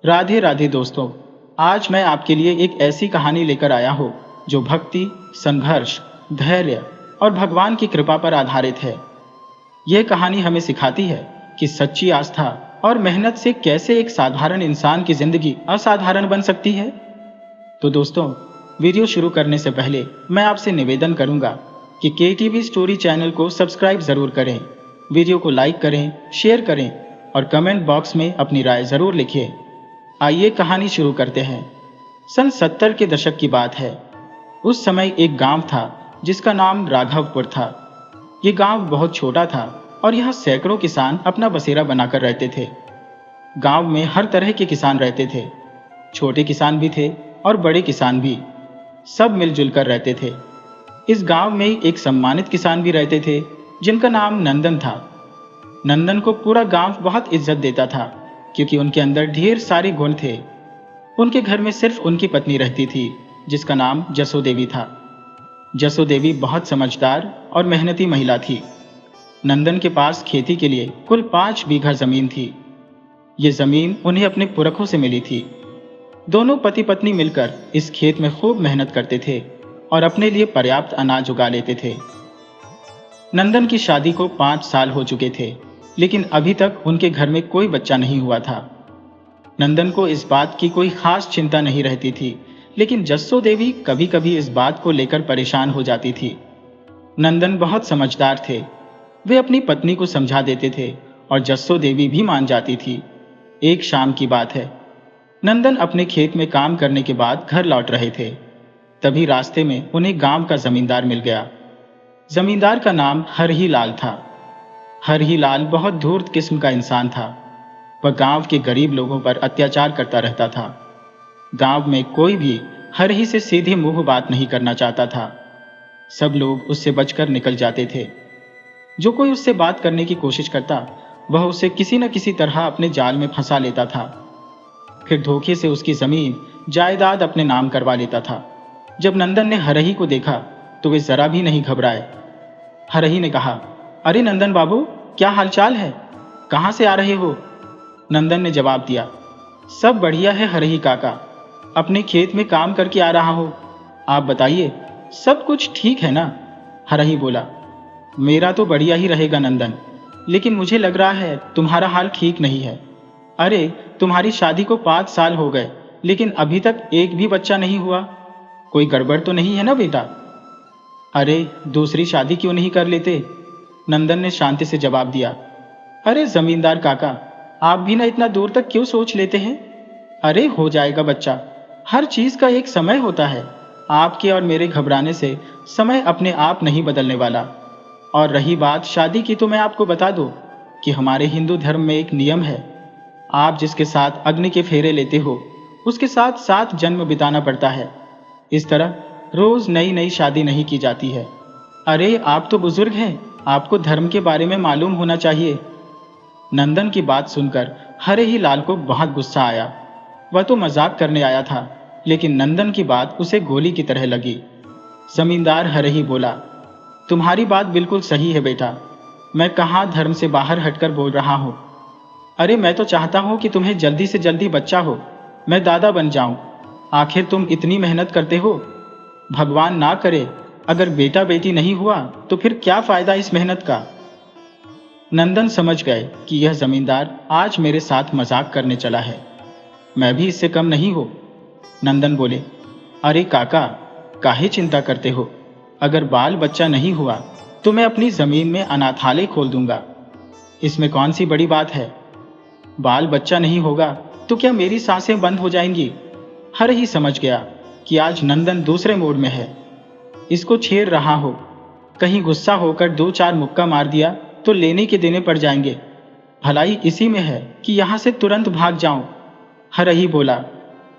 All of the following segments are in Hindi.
राधे राधे दोस्तों। आज मैं आपके लिए एक ऐसी कहानी लेकर आया हूँ जो भक्ति, संघर्ष, धैर्य और भगवान की कृपा पर आधारित है। यह कहानी हमें सिखाती है कि सच्ची आस्था और मेहनत से कैसे एक साधारण इंसान की जिंदगी असाधारण बन सकती है। तो दोस्तों, वीडियो शुरू करने से पहले मैं आपसे निवेदन करूंगा कि केटीवी स्टोरी चैनल को सब्सक्राइब जरूर करें, वीडियो को लाइक करें, शेयर करें और कमेंट बॉक्स में अपनी राय जरूर लिखिए। आइए कहानी शुरू करते हैं। सन 70 के दशक की बात है। उस समय एक गांव था जिसका नाम राघवपुर था। ये गांव बहुत छोटा था और यहाँ सैकड़ों किसान अपना बसेरा बनाकर रहते थे। गांव में हर तरह के किसान रहते थे, छोटे किसान भी थे और बड़े किसान भी। सब मिलजुल कर रहते थे। इस गांव में एक सम्मानित किसान भी रहते थे जिनका नाम नंदन था। नंदन को पूरा गांव बहुत इज्जत देता था क्योंकि उनके अंदर ढेर सारे गुण थे। उनके घर में सिर्फ उनकी पत्नी रहती थी जिसका नाम जसो देवी था। जसो देवी बहुत समझदार और मेहनती महिला थी। नंदन के पास खेती के लिए कुल 5 बीघा जमीन थी। ये जमीन उन्हें अपने पुरखों से मिली थी। दोनों पति पत्नी मिलकर इस खेत में खूब मेहनत करते थे और अपने लिए पर्याप्त अनाज उगा लेते थे। नंदन की शादी को 5 साल हो चुके थे, लेकिन अभी तक उनके घर में कोई बच्चा नहीं हुआ था। नंदन को इस बात की कोई खास चिंता नहीं रहती थी, लेकिन जस्सो देवी कभी कभी इस बात को लेकर परेशान हो जाती थी। नंदन बहुत समझदार थे। वे अपनी पत्नी को समझा देते थे और जस्सो देवी भी मान जाती थी। एक शाम की बात है। नंदन अपने खेत में काम करने के बाद घर लौट रहे थे। तभी रास्ते में उन्हें गांव का जमींदार मिल गया। जमींदार का नाम हरही लाल था। हरही लाल बहुत धूर्त किस्म का इंसान था। वह गांव के गरीब लोगों पर अत्याचार करता रहता था। गांव में कोई भी हरही से सीधे मुंह बात नहीं करना चाहता था। सब लोग उससे बचकर निकल जाते थे। जो कोई उससे बात करने की कोशिश करता, वह उसे किसी न किसी तरह अपने जाल में फंसा लेता था। फिर धोखे से उसकी जमीन जायदाद अपने नाम करवा लेता था। जब नंदन ने हरही को देखा तो वे जरा भी नहीं घबराए। हरही ने कहा, अरे नंदन बाबू, क्या हालचाल है? कहाँ से आ रहे हो? नंदन ने जवाब दिया, सब बढ़िया है हरही काका, अपने खेत में काम करके आ रहा हो। आप बताइए, सब कुछ ठीक है ना? हरही बोला, मेरा तो बढ़िया ही रहेगा नंदन, लेकिन मुझे लग रहा है तुम्हारा हाल ठीक नहीं है। अरे, तुम्हारी शादी को 5 साल हो गए, लेकिन अभी तक एक भी बच्चा नहीं हुआ। कोई गड़बड़ तो नहीं है ना बेटा? अरे, दूसरी शादी क्यों नहीं कर लेते? नंदन ने शांति से जवाब दिया, अरे जमींदार काका, आप भी ना इतना दूर तक क्यों सोच लेते हैं? अरे, हो जाएगा बच्चा। हर चीज का एक समय होता है। आपके और मेरे घबराने से समय अपने आप नहीं बदलने वाला। और रही बात शादी की, तो मैं आपको बता दूं कि हमारे हिंदू धर्म में एक नियम है। आप जिसके साथ अग्नि के फेरे लेते हो, उसके साथ 7 जन्म बिताना पड़ता है। इस तरह रोज नई नई शादी नहीं की जाती है। अरे, आप तो बुजुर्ग हैं, आपको धर्म के बारे में मालूम होना चाहिए। नंदन की बात सुनकर हरही लाल को बहुत गुस्सा आया। वह तो मजाक करने आया था, लेकिन नंदन की बात उसे गोली की तरह लगी। जमींदार हरही बोला, तुम्हारी बात बिल्कुल सही है बेटा, मैं कहाँ धर्म से बाहर हटकर बोल रहा हूँ। अरे, मैं तो चाहता हूँ कि तुम्हें जल्दी से जल्दी बच्चा हो, मैं दादा बन जाऊं। आखिर तुम इतनी मेहनत करते हो। भगवान ना करे अगर बेटा बेटी नहीं हुआ तो फिर क्या फायदा इस मेहनत का? नंदन समझ गए कि यह जमींदार आज मेरे साथ मजाक करने चला है। मैं भी इससे कम नहीं हूं। नंदन बोले, अरे काका, काहे चिंता करते हो? अगर बाल बच्चा नहीं हुआ तो मैं अपनी जमीन में अनाथालय खोल दूंगा। इसमें कौन सी बड़ी बात है? बाल बच्चा नहीं होगा तो क्या मेरी सांसें बंद हो जाएंगी? हर ही समझ गया कि आज नंदन दूसरे मूड में है। इसको छेड़ रहा हो, कहीं गुस्सा होकर 2-4 मुक्का मार दिया तो लेने के देने पड़ जाएंगे। भलाई इसी में है कि यहाँ से तुरंत भाग जाऊं। हरही बोला,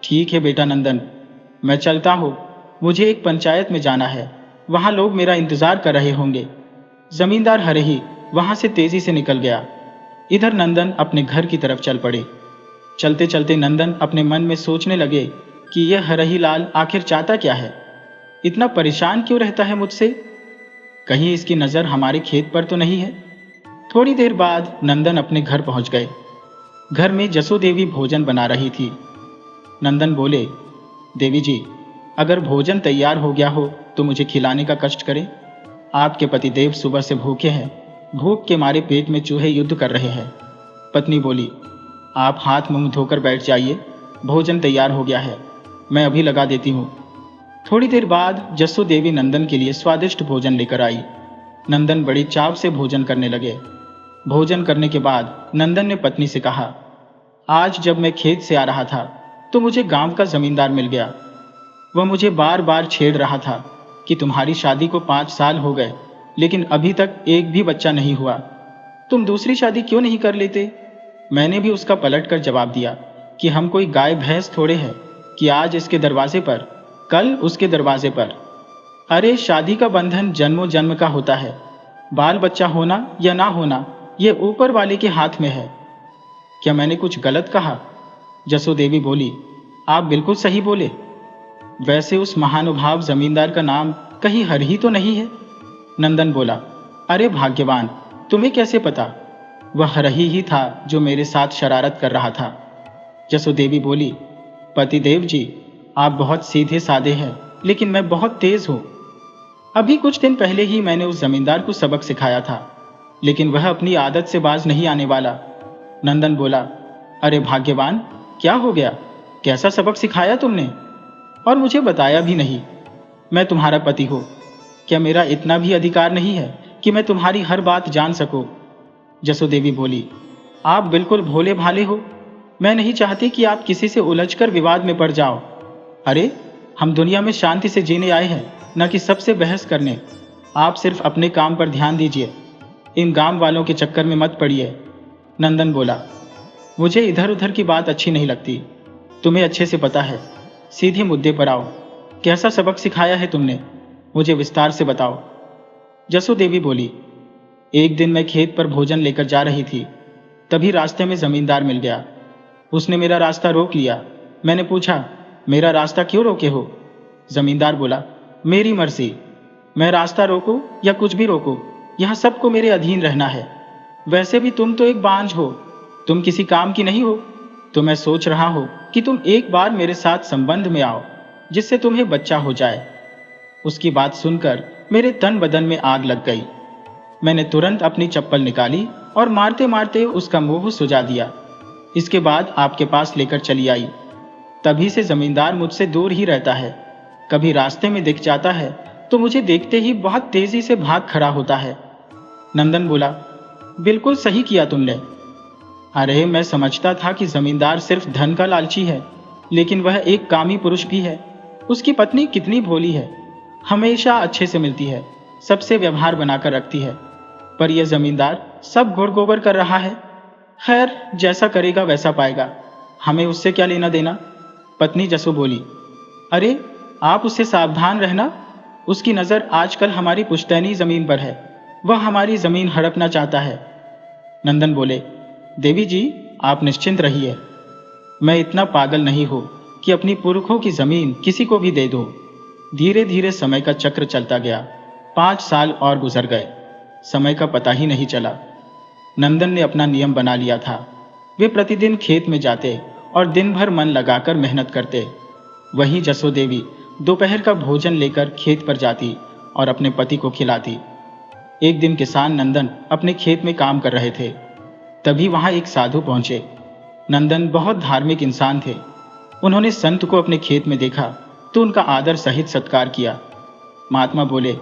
ठीक है बेटा नंदन, मैं चलता हूँ। मुझे एक पंचायत में जाना है, वहाँ लोग मेरा इंतजार कर रहे होंगे। जमींदार हरही वहाँ से तेजी से निकल गया। इधर नंदन अपने घर की तरफ चल पड़े। चलते चलते नंदन अपने मन में सोचने लगे कि यह हरही लाल आखिर चाहता क्या है? इतना परेशान क्यों रहता है मुझसे? कहीं इसकी नज़र हमारे खेत पर तो नहीं है? थोड़ी देर बाद नंदन अपने घर पहुंच गए। घर में जसो देवी भोजन बना रही थी। नंदन बोले, देवी जी, अगर भोजन तैयार हो गया हो तो मुझे खिलाने का कष्ट करें। आपके पतिदेव सुबह से भूखे हैं, भूख के मारे पेट में चूहे युद्ध कर रहे हैं। पत्नी बोली, आप हाथ मुंह धोकर बैठ जाइए, भोजन तैयार हो गया है, मैं अभी लगा देती हूँ। थोड़ी देर बाद जसो देवी नंदन के लिए स्वादिष्ट भोजन लेकर आई। नंदन बड़ी चाव से भोजन करने लगे। भोजन करने के बाद नंदन ने पत्नी से कहा, आज जब मैं खेत से आ रहा था तो मुझे गांव का जमींदार मिल गया। वह मुझे बार बार छेड़ रहा था कि तुम्हारी शादी को 5 साल हो गए लेकिन अभी तक एक भी बच्चा नहीं हुआ, तुम दूसरी शादी क्यों नहीं कर लेते। मैंने भी उसका पलट कर जवाब दिया कि हम कोई गाय भैंस थोड़े हैं कि आज इसके दरवाजे पर कल उसके दरवाजे पर। अरे शादी का बंधन जन्मों जन्म का होता है, बाल बच्चा होना या ना होना ये ऊपर वाले के हाथ में है। क्या मैंने कुछ गलत कहा? जसो देवी बोली, आप बिल्कुल सही बोले। वैसे उस महानुभाव जमींदार का नाम कहीं हरि तो नहीं है? नंदन बोला, अरे भाग्यवान, तुम्हें कैसे पता? वह हरही ही था जो मेरे साथ शरारत कर रहा था। जसो देवी बोली, पतिदेव जी, आप बहुत सीधे साधे हैं लेकिन मैं बहुत तेज हूं। अभी कुछ दिन पहले ही मैंने उस जमींदार को सबक सिखाया था लेकिन वह अपनी आदत से बाज नहीं आने वाला। नंदन बोला, अरे भाग्यवान, क्या हो गया? कैसा सबक सिखाया तुमने और मुझे बताया भी नहीं? मैं तुम्हारा पति हूं, क्या मेरा इतना भी अधिकार नहीं है कि मैं तुम्हारी हर बात जान सकूं? जसो देवी बोली, आप बिल्कुल भोले भाले हो, मैं नहीं चाहती कि आप किसी से उलझकर विवाद में पड़ जाओ। अरे हम दुनिया में शांति से जीने आए हैं, न कि सबसे बहस करने। आप सिर्फ अपने काम पर ध्यान दीजिए, इन गांव वालों के चक्कर में मत पड़िए। नंदन बोला, मुझे इधर उधर की बात अच्छी नहीं लगती, तुम्हें अच्छे से पता है, सीधे मुद्दे पर आओ। कैसा सबक सिखाया है तुमने, मुझे विस्तार से बताओ। जसो देवी बोली, एक दिन मैं खेत पर भोजन लेकर जा रही थी, तभी रास्ते में जमींदार मिल गया। उसने मेरा रास्ता रोक लिया। मैंने पूछा, मेरा रास्ता क्यों रोके हो? जमींदार बोला, मेरी मर्जी, मैं रास्ता रोकूं या कुछ भी रोकूं, यहाँ सबको मेरे अधीन रहना है। वैसे भी तुम तो एक बांझ हो, तुम किसी काम की नहीं हो, तो मैं सोच रहा हूं कि तुम एक बार मेरे साथ संबंध में आओ जिससे तुम्हें बच्चा हो जाए। उसकी बात सुनकर मेरे तन बदन में आग लग गई। मैंने तुरंत अपनी चप्पल निकाली और मारते मारते उसका मुंह सुजा दिया। इसके बाद आपके पास लेकर चली आई। तभी से जमींदार मुझसे दूर ही रहता है। कभी रास्ते में दिख जाता है तो मुझे देखते ही बहुत तेजी से भाग खड़ा होता है। नंदन बोला, बिल्कुल सही किया तुमने। अरे मैं समझता था कि जमींदार सिर्फ धन का लालची है, लेकिन वह एक कामी पुरुष भी है। उसकी पत्नी कितनी भोली है, हमेशा अच्छे से मिलती है, सबसे व्यवहार बनाकर रखती है, पर यह जमींदार सब घोड़ गोबर कर रहा है। खैर, जैसा करेगा वैसा पाएगा, हमें उससे क्या लेना देना। पत्नी जसो बोली, अरे आप उससे सावधान रहना, उसकी नज़र आजकल हमारी पुश्तैनी जमीन पर है, वह हमारी जमीन हड़पना चाहता है। नंदन बोले, देवी जी, आप निश्चिंत रहिए, मैं इतना पागल नहीं हूं कि अपनी पुरखों की जमीन किसी को भी दे दूं। धीरे धीरे समय का चक्र चलता गया। 5 साल और गुजर गए, समय का पता ही नहीं चला। नंदन ने अपना नियम बना लिया था। वे प्रतिदिन खेत में जाते और दिन भर मन लगाकर मेहनत करते। वहीं जसो देवी दोपहर का भोजन लेकर खेत पर जाती और अपने पति को खिलाती। एक दिन किसान नंदन अपने खेत में काम कर रहे थे, तभी वहां एक साधु पहुंचे। नंदन बहुत धार्मिक इंसान थे। उन्होंने संत को अपने खेत में देखा तो उनका आदर सहित सत्कार किया। महात्मा बोले,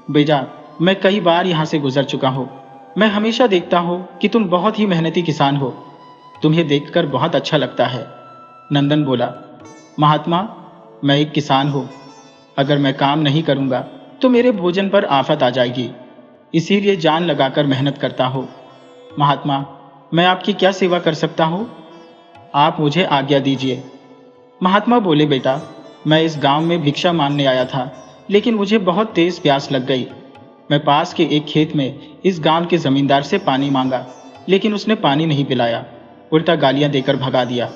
बेटा, मैं कई बार यहाँ से गुजर चुका हूँ, मैं हमेशा देखता हूँ कि तुम बहुत ही मेहनती किसान हो, तुम्हें देखकर बहुत अच्छा लगता है। नंदन बोला, महात्मा, मैं एक किसान हूँ, अगर मैं काम नहीं करूँगा तो मेरे भोजन पर आफत आ जाएगी, इसीलिए जान लगाकर मेहनत करता हूँ। महात्मा, मैं आपकी क्या सेवा कर सकता हूँ? आप मुझे आज्ञा दीजिए। महात्मा बोले, बेटा, मैं इस गांव में भिक्षा मांगने आया था, लेकिन मुझे बहुत तेज प्यास लग गई। मैं पास के एक खेत में इस गांव के जमींदार से पानी मांगा, लेकिन उसने पानी नहीं पिलाया, उल्टा गालियां देकर भगा दिया।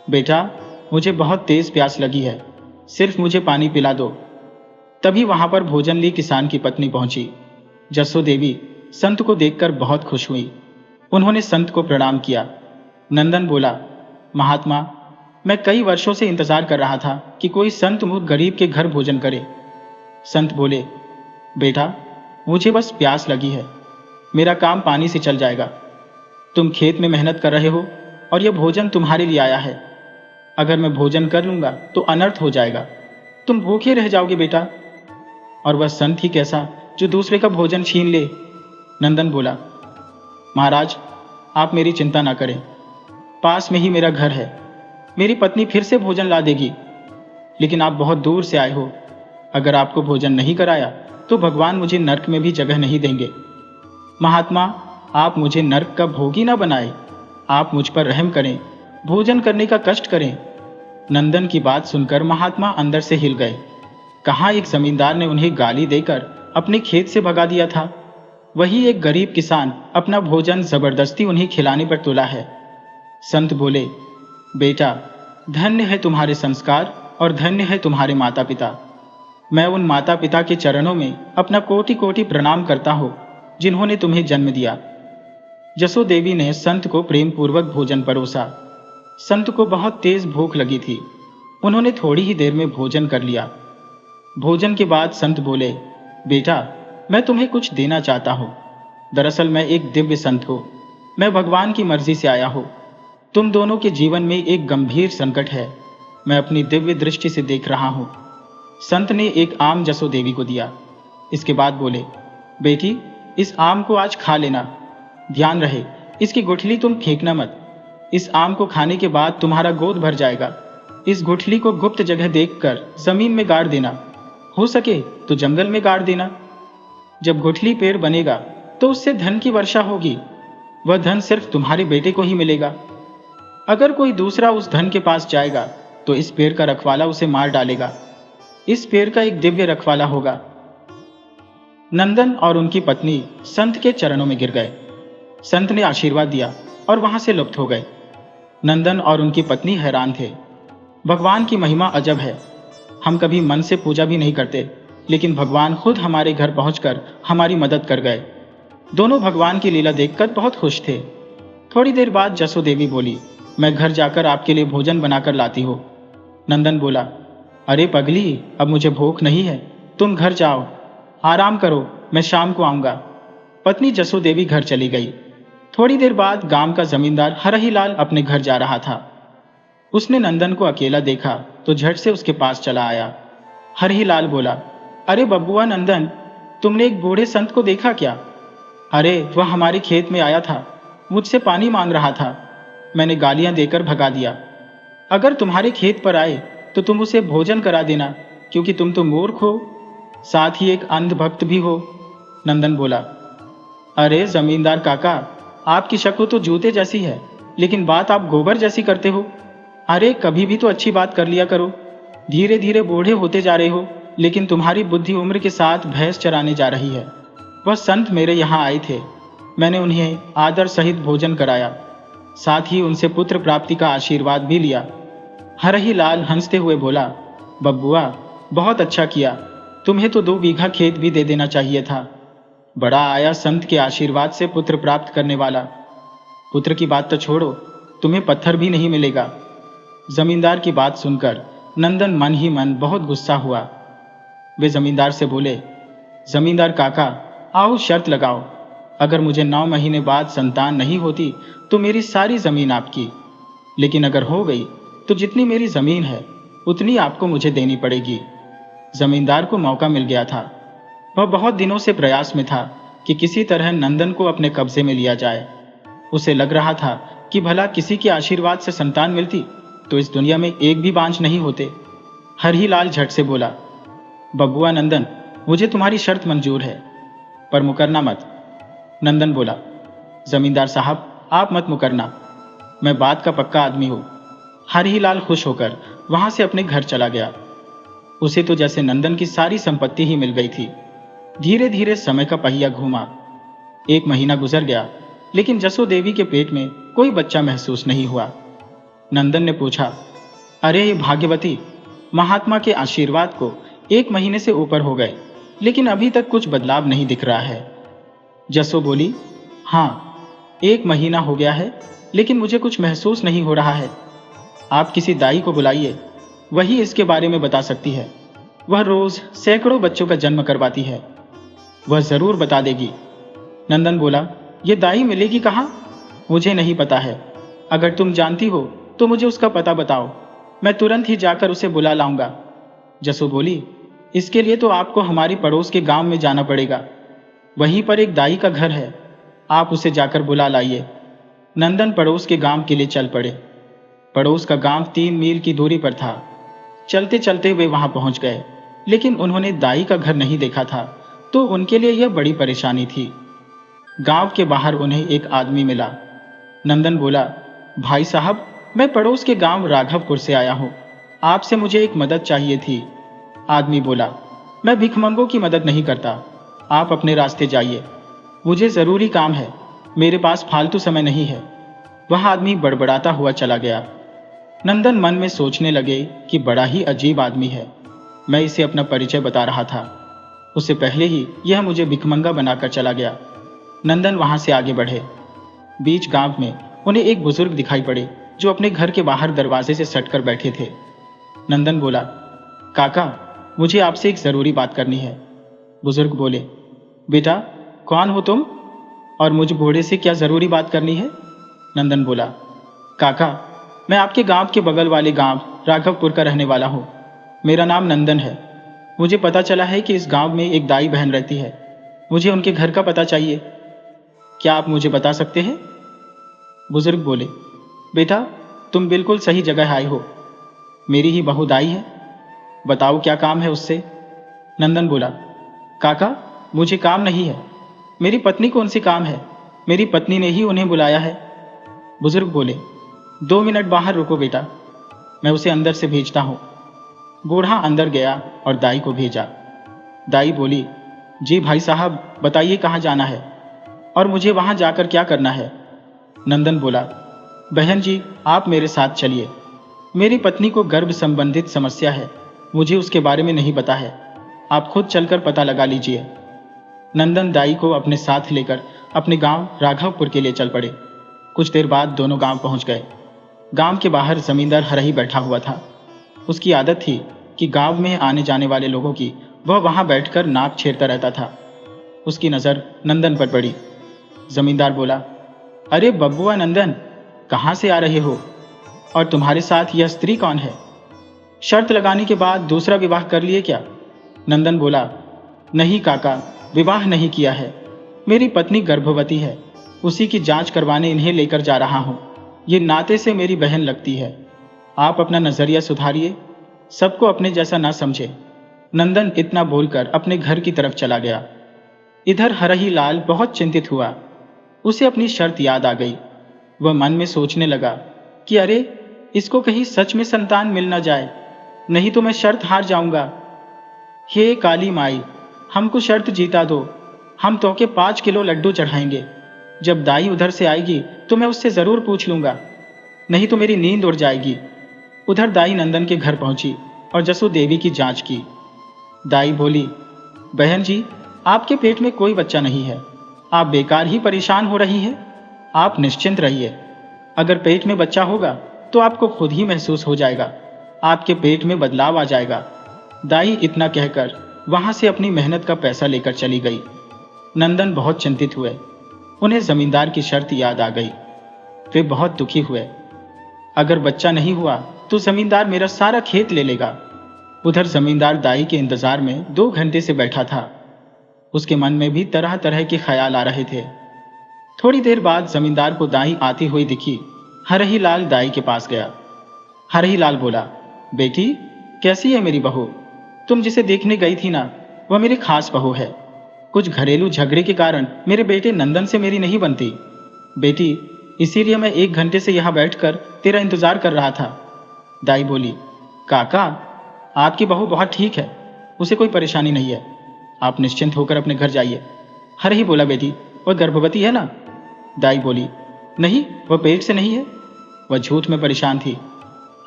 बेटा, मुझे बहुत तेज प्यास लगी है, सिर्फ मुझे पानी पिला दो। तभी वहां पर भोजन ली किसान की पत्नी पहुंची। जसो देवी संत को देखकर बहुत खुश हुई। उन्होंने संत को प्रणाम किया। नंदन बोला, महात्मा, मैं कई वर्षों से इंतजार कर रहा था कि कोई संत मुझ गरीब के घर भोजन करे। संत बोले, बेटा, मुझे बस प्यास लगी है, मेरा काम पानी से चल जाएगा। तुम खेत में मेहनत कर रहे हो और यह भोजन तुम्हारे लिए आया है। अगर मैं भोजन कर लूंगा तो अनर्थ हो जाएगा, तुम भूखे रह जाओगे बेटा। और वह संत ही कैसा जो दूसरे का भोजन छीन ले। नंदन बोला, महाराज, आप मेरी चिंता ना करें, पास में ही मेरा घर है, मेरी पत्नी फिर से भोजन ला देगी। लेकिन आप बहुत दूर से आए हो, अगर आपको भोजन नहीं कराया तो भगवान मुझे नर्क में भी जगह नहीं देंगे। महात्मा, आप मुझे नर्क का भोगी ना बनाए, आप मुझ पर रहम करें, भोजन करने का कष्ट करें। नंदन की बात सुनकर महात्मा अंदर से हिल गए। कहाँ एक जमींदार ने उन्हें गाली देकर अपने खेत से भगा दिया था, वही एक गरीब किसान अपना भोजन जबरदस्ती उन्हें खिलाने पर तुला है। संत बोले, बेटा, धन्य है तुम्हारे संस्कार और धन्य है तुम्हारे माता पिता। मैं उन माता पिता के चरणों में अपना कोटि कोटि प्रणाम करता हूँ जिन्होंने तुम्हें जन्म दिया। जसो देवी ने संत को प्रेम पूर्वक भोजन परोसा। संत को बहुत तेज भूख लगी थी, उन्होंने थोड़ी ही देर में भोजन कर लिया। भोजन के बाद संत बोले, बेटा, मैं तुम्हें कुछ देना चाहता हूँ। दरअसल मैं एक दिव्य संत हूँ, मैं भगवान की मर्जी से आया हूँ। तुम दोनों के जीवन में एक गंभीर संकट है, मैं अपनी दिव्य दृष्टि से देख रहा हूँ। संत ने एक आम जसो देवी को दिया। इसके बाद बोले, बेटी, इस आम को आज खा लेना, ध्यान रहे इसकी गुठली तुम फेंकना मत। इस आम को खाने के बाद तुम्हारा गोद भर जाएगा। इस गुठली को गुप्त जगह देखकर जमीन में गाड़ देना, हो सके तो जंगल में गाड़ देना। जब गुठली पेड़ बनेगा तो उससे धन की वर्षा होगी, वह धन सिर्फ तुम्हारे बेटे को ही मिलेगा। अगर कोई दूसरा उस धन के पास जाएगा तो इस पेड़ का रखवाला उसे मार डालेगा। इस पेड़ का एक दिव्य रखवाला होगा। नंदन और उनकी पत्नी संत के चरणों में गिर गए। संत ने आशीर्वाद दिया और वहां से लुप्त हो गए। नंदन और उनकी पत्नी हैरान थे। भगवान की महिमा अजब है, हम कभी मन से पूजा भी नहीं करते, लेकिन भगवान खुद हमारे घर पहुंचकर हमारी मदद कर गए। दोनों भगवान की लीला देखकर बहुत खुश थे। थोड़ी देर बाद जसो देवी बोली, मैं घर जाकर आपके लिए भोजन बनाकर लाती हूँ। नंदन बोला, अरे पगली, अब मुझे भूख नहीं है, तुम घर जाओ, आराम करो, मैं शाम को आऊंगा। पत्नी जसो देवी घर चली गई। थोड़ी देर बाद गांव का जमींदार हरहीलाल अपने घर जा रहा था। उसने नंदन को अकेला देखा तो झट से उसके पास चला आया। हरहीलाल बोला, अरे बब्बुआ नंदन, तुमने एक बूढ़े संत को देखा क्या? अरे वह हमारे खेत में आया था, मुझसे पानी मांग रहा था, मैंने गालियां देकर भगा दिया। अगर तुम्हारे खेत पर आए तो तुम उसे भोजन करा देना, क्योंकि तुम तो मूर्ख हो, साथ ही एक अंधभक्त भी हो। नंदन बोला, अरे जमींदार काका, आपकी शक्ल तो जूते जैसी है, लेकिन बात आप गोबर जैसी करते हो। अरे कभी भी तो अच्छी बात कर लिया करो, धीरे धीरे बूढ़े होते जा रहे हो, लेकिन तुम्हारी बुद्धि उम्र के साथ भैंस चराने जा रही है। वह संत मेरे यहाँ आए थे, मैंने उन्हें आदर सहित भोजन कराया, साथ ही उनसे पुत्र प्राप्ति का आशीर्वाद भी लिया। हरहीलाल हंसते हुए बोला, बब्बुआ, बहुत अच्छा किया, तुम्हें तो 2 बीघा खेत भी दे देना चाहिए था। बड़ा आया संत के आशीर्वाद से पुत्र प्राप्त करने वाला। पुत्र की बात तो छोड़ो, तुम्हें पत्थर भी नहीं मिलेगा। जमींदार की बात सुनकर नंदन मन ही मन बहुत गुस्सा हुआ। वे जमींदार से बोले, जमींदार काका, आओ शर्त लगाओ, अगर मुझे 9 महीने बाद संतान नहीं होती तो मेरी सारी जमीन आपकी, लेकिन अगर हो गई तो जितनी मेरी जमीन है उतनी आपको मुझे देनी पड़ेगी। जमींदार को मौका मिल गया था। वह बहुत दिनों से प्रयास में था कि किसी तरह नंदन को अपने कब्जे में लिया जाए। उसे लग रहा था कि भला किसी के आशीर्वाद से संतान मिलती तो इस दुनिया में एक भी बांझ नहीं होते। हरहीलाल झट से बोला, बब्बुआ नंदन, मुझे तुम्हारी शर्त मंजूर है, पर मुकरना मत। नंदन बोला, जमींदार साहब, आप मत मुकरना, मैं बात का पक्का आदमी हूँ। हरहीलाल खुश होकर वहां से अपने घर चला गया। उसे तो जैसे नंदन की सारी संपत्ति ही मिल गई थी। धीरे धीरे समय का पहिया घूमा। 1 महीना गुजर गया, लेकिन जसो देवी के पेट में कोई बच्चा महसूस नहीं हुआ। नंदन ने पूछा, अरे ये भाग्यवती, महात्मा के आशीर्वाद को 1 महीने से ऊपर हो गए, लेकिन अभी तक कुछ बदलाव नहीं दिख रहा है। जसो बोली, हाँ, 1 महीना हो गया है, लेकिन मुझे कुछ महसूस नहीं हो रहा है। आप किसी दाई को बुलाइए, वही इसके बारे में बता सकती है। वह रोज सैकड़ों बच्चों का जन्म करवाती है, वह जरूर बता देगी। नंदन बोला, ये दाई मिलेगी कहाँ? मुझे नहीं पता है। अगर तुम जानती हो तो मुझे उसका पता बताओ, मैं तुरंत ही जाकर उसे बुला लाऊंगा। जसू बोली, इसके लिए तो आपको हमारी पड़ोस के गांव में जाना पड़ेगा। वहीं पर एक दाई का घर है, आप उसे जाकर बुला लाइए। नंदन पड़ोस के गांव के लिए चल पड़े। पड़ोस का गांव 3 मील की दूरी पर था। चलते चलते वे वहां पहुंच गए, लेकिन उन्होंने दाई का घर नहीं देखा था, तो उनके लिए यह बड़ी परेशानी थी। गांव के बाहर उन्हें एक आदमी मिला। नंदन बोला, भाई साहब, मैं पड़ोस के गांव राघवपुर से आया हूं, आपसे मुझे एक मदद चाहिए थी। आदमी बोला, मैं भिखमंगों की मदद नहीं करता, आप अपने रास्ते जाइए, मुझे जरूरी काम है, मेरे पास फालतू समय नहीं है। वह आदमी बड़बड़ाता हुआ चला गया। नंदन मन में सोचने लगे कि बड़ा ही अजीब आदमी है, मैं इसे अपना परिचय बता रहा था, उससे पहले ही यह मुझे भिखमंगा बनाकर चला गया। नंदन वहां से आगे बढ़े। बीच गांव में उन्हें एक बुजुर्ग दिखाई पड़े जो अपने घर के बाहर दरवाजे से सटकर बैठे थे। नंदन बोला, काका, मुझे आपसे एक जरूरी बात करनी है। बुजुर्ग बोले, बेटा, कौन हो तुम और मुझ बूढ़े से क्या जरूरी बात करनी है? नंदन बोला, काका, मैं आपके गांव के बगल वाले गांव राघवपुर का रहने वाला हूं, मेरा नाम नंदन है। मुझे पता चला है कि इस गांव में एक दाई बहन रहती है, मुझे उनके घर का पता चाहिए, क्या आप मुझे बता सकते हैं? बुजुर्ग बोले, बेटा, तुम बिल्कुल सही जगह आए हो, मेरी ही बहू दाई है, बताओ क्या काम है उससे? नंदन बोला, काका, मुझे काम नहीं है, मेरी पत्नी को उनसे काम है, मेरी पत्नी ने ही उन्हें बुलाया है। बुजुर्ग बोले, 2 मिनट बाहर रुको बेटा, मैं उसे अंदर से भेजता हूं। बूढ़ा अंदर गया और दाई को भेजा। दाई बोली, जी भाई साहब, बताइए कहाँ जाना है और मुझे वहां जाकर क्या करना है? नंदन बोला, बहन जी, आप मेरे साथ चलिए, मेरी पत्नी को गर्भ संबंधित समस्या है, मुझे उसके बारे में नहीं पता है, आप खुद चलकर पता लगा लीजिए। नंदन दाई को अपने साथ लेकर अपने गांव राघवपुर के लिए चल पड़े। कुछ देर बाद दोनों गांव पहुंच गए। गांव के बाहर जमींदार हरही बैठा हुआ था। उसकी आदत थी कि गांव में आने जाने वाले लोगों की वह वहां बैठकर नाक छेड़ता रहता था। उसकी नज़र नंदन पर पड़ी। जमींदार बोला, अरे बब्बुआ नंदन, कहाँ से आ रहे हो और तुम्हारे साथ यह स्त्री कौन है? शर्त लगाने के बाद दूसरा विवाह कर लिए क्या? नंदन बोला, नहीं काका, विवाह नहीं किया है, मेरी पत्नी गर्भवती है, उसी की जांच करवाने इन्हें लेकर जा रहा हूं, ये नाते से मेरी बहन लगती है, आप अपना नजरिया सुधारिए, सबको अपने जैसा ना समझे। नंदन इतना बोलकर अपने घर की तरफ चला गया। इधर हरही लाल बहुत चिंतित हुआ, उसे अपनी शर्त याद आ गई। वह मन में सोचने लगा कि अरे, इसको कहीं सच में संतान मिल न जाए, नहीं तो मैं शर्त हार जाऊंगा। हे काली माई, हमको शर्त जीता दो, हम तो के 5 किलो लड्डू चढ़ाएंगे, जब दाई उधर से आएगी तो मैं उससे जरूर पूछ लूंगा, नहीं तो मेरी नींद उड़ जाएगी। उधर दाई नंदन के घर पहुंची और जसू देवी की जांच की। दाई बोली, बहन जी, आपके पेट में कोई बच्चा नहीं है, आप बेकार ही परेशान हो रही हैं, आप निश्चिंत रहिए, अगर पेट में बच्चा होगा तो आपको खुद ही महसूस हो जाएगा, आपके पेट में बदलाव आ जाएगा। दाई इतना कहकर वहां से अपनी मेहनत का पैसा लेकर चली गई। नंदन बहुत चिंतित हुए, उन्हें जमींदार की शर्त याद आ गई। वे बहुत दुखी हुए, अगर बच्चा नहीं हुआ तो जमींदार मेरा सारा खेत ले लेगा। उधर जमींदार दाई के इंतजार में 2 घंटे से बैठा था। उसके मन में भी तरह तरह के ख्याल आ रहे थे। थोड़ी देर बाद जमींदार को दाई आती हुई दिखी। हरही लाल दाई के पास गया। हरही लाल बोला, बेटी, कैसी है मेरी बहू? तुम जिसे देखने गई थी ना, वह मेरी खास बहू है। कुछ घरेलू झगड़े के कारण मेरे बेटे नंदन से मेरी नहीं बनती बेटी, इसीलिए मैं 1 घंटे से यहाँ बैठकर तेरा इंतजार कर रहा था। दाई बोली, काका, आपकी बहू बहुत ठीक है, उसे कोई परेशानी नहीं है, आप निश्चिंत होकर अपने घर जाइए। हरही बोला, बेटी, वह गर्भवती है ना? दाई बोली, नहीं, वह पेट से नहीं है, वह झूठ में परेशान थी,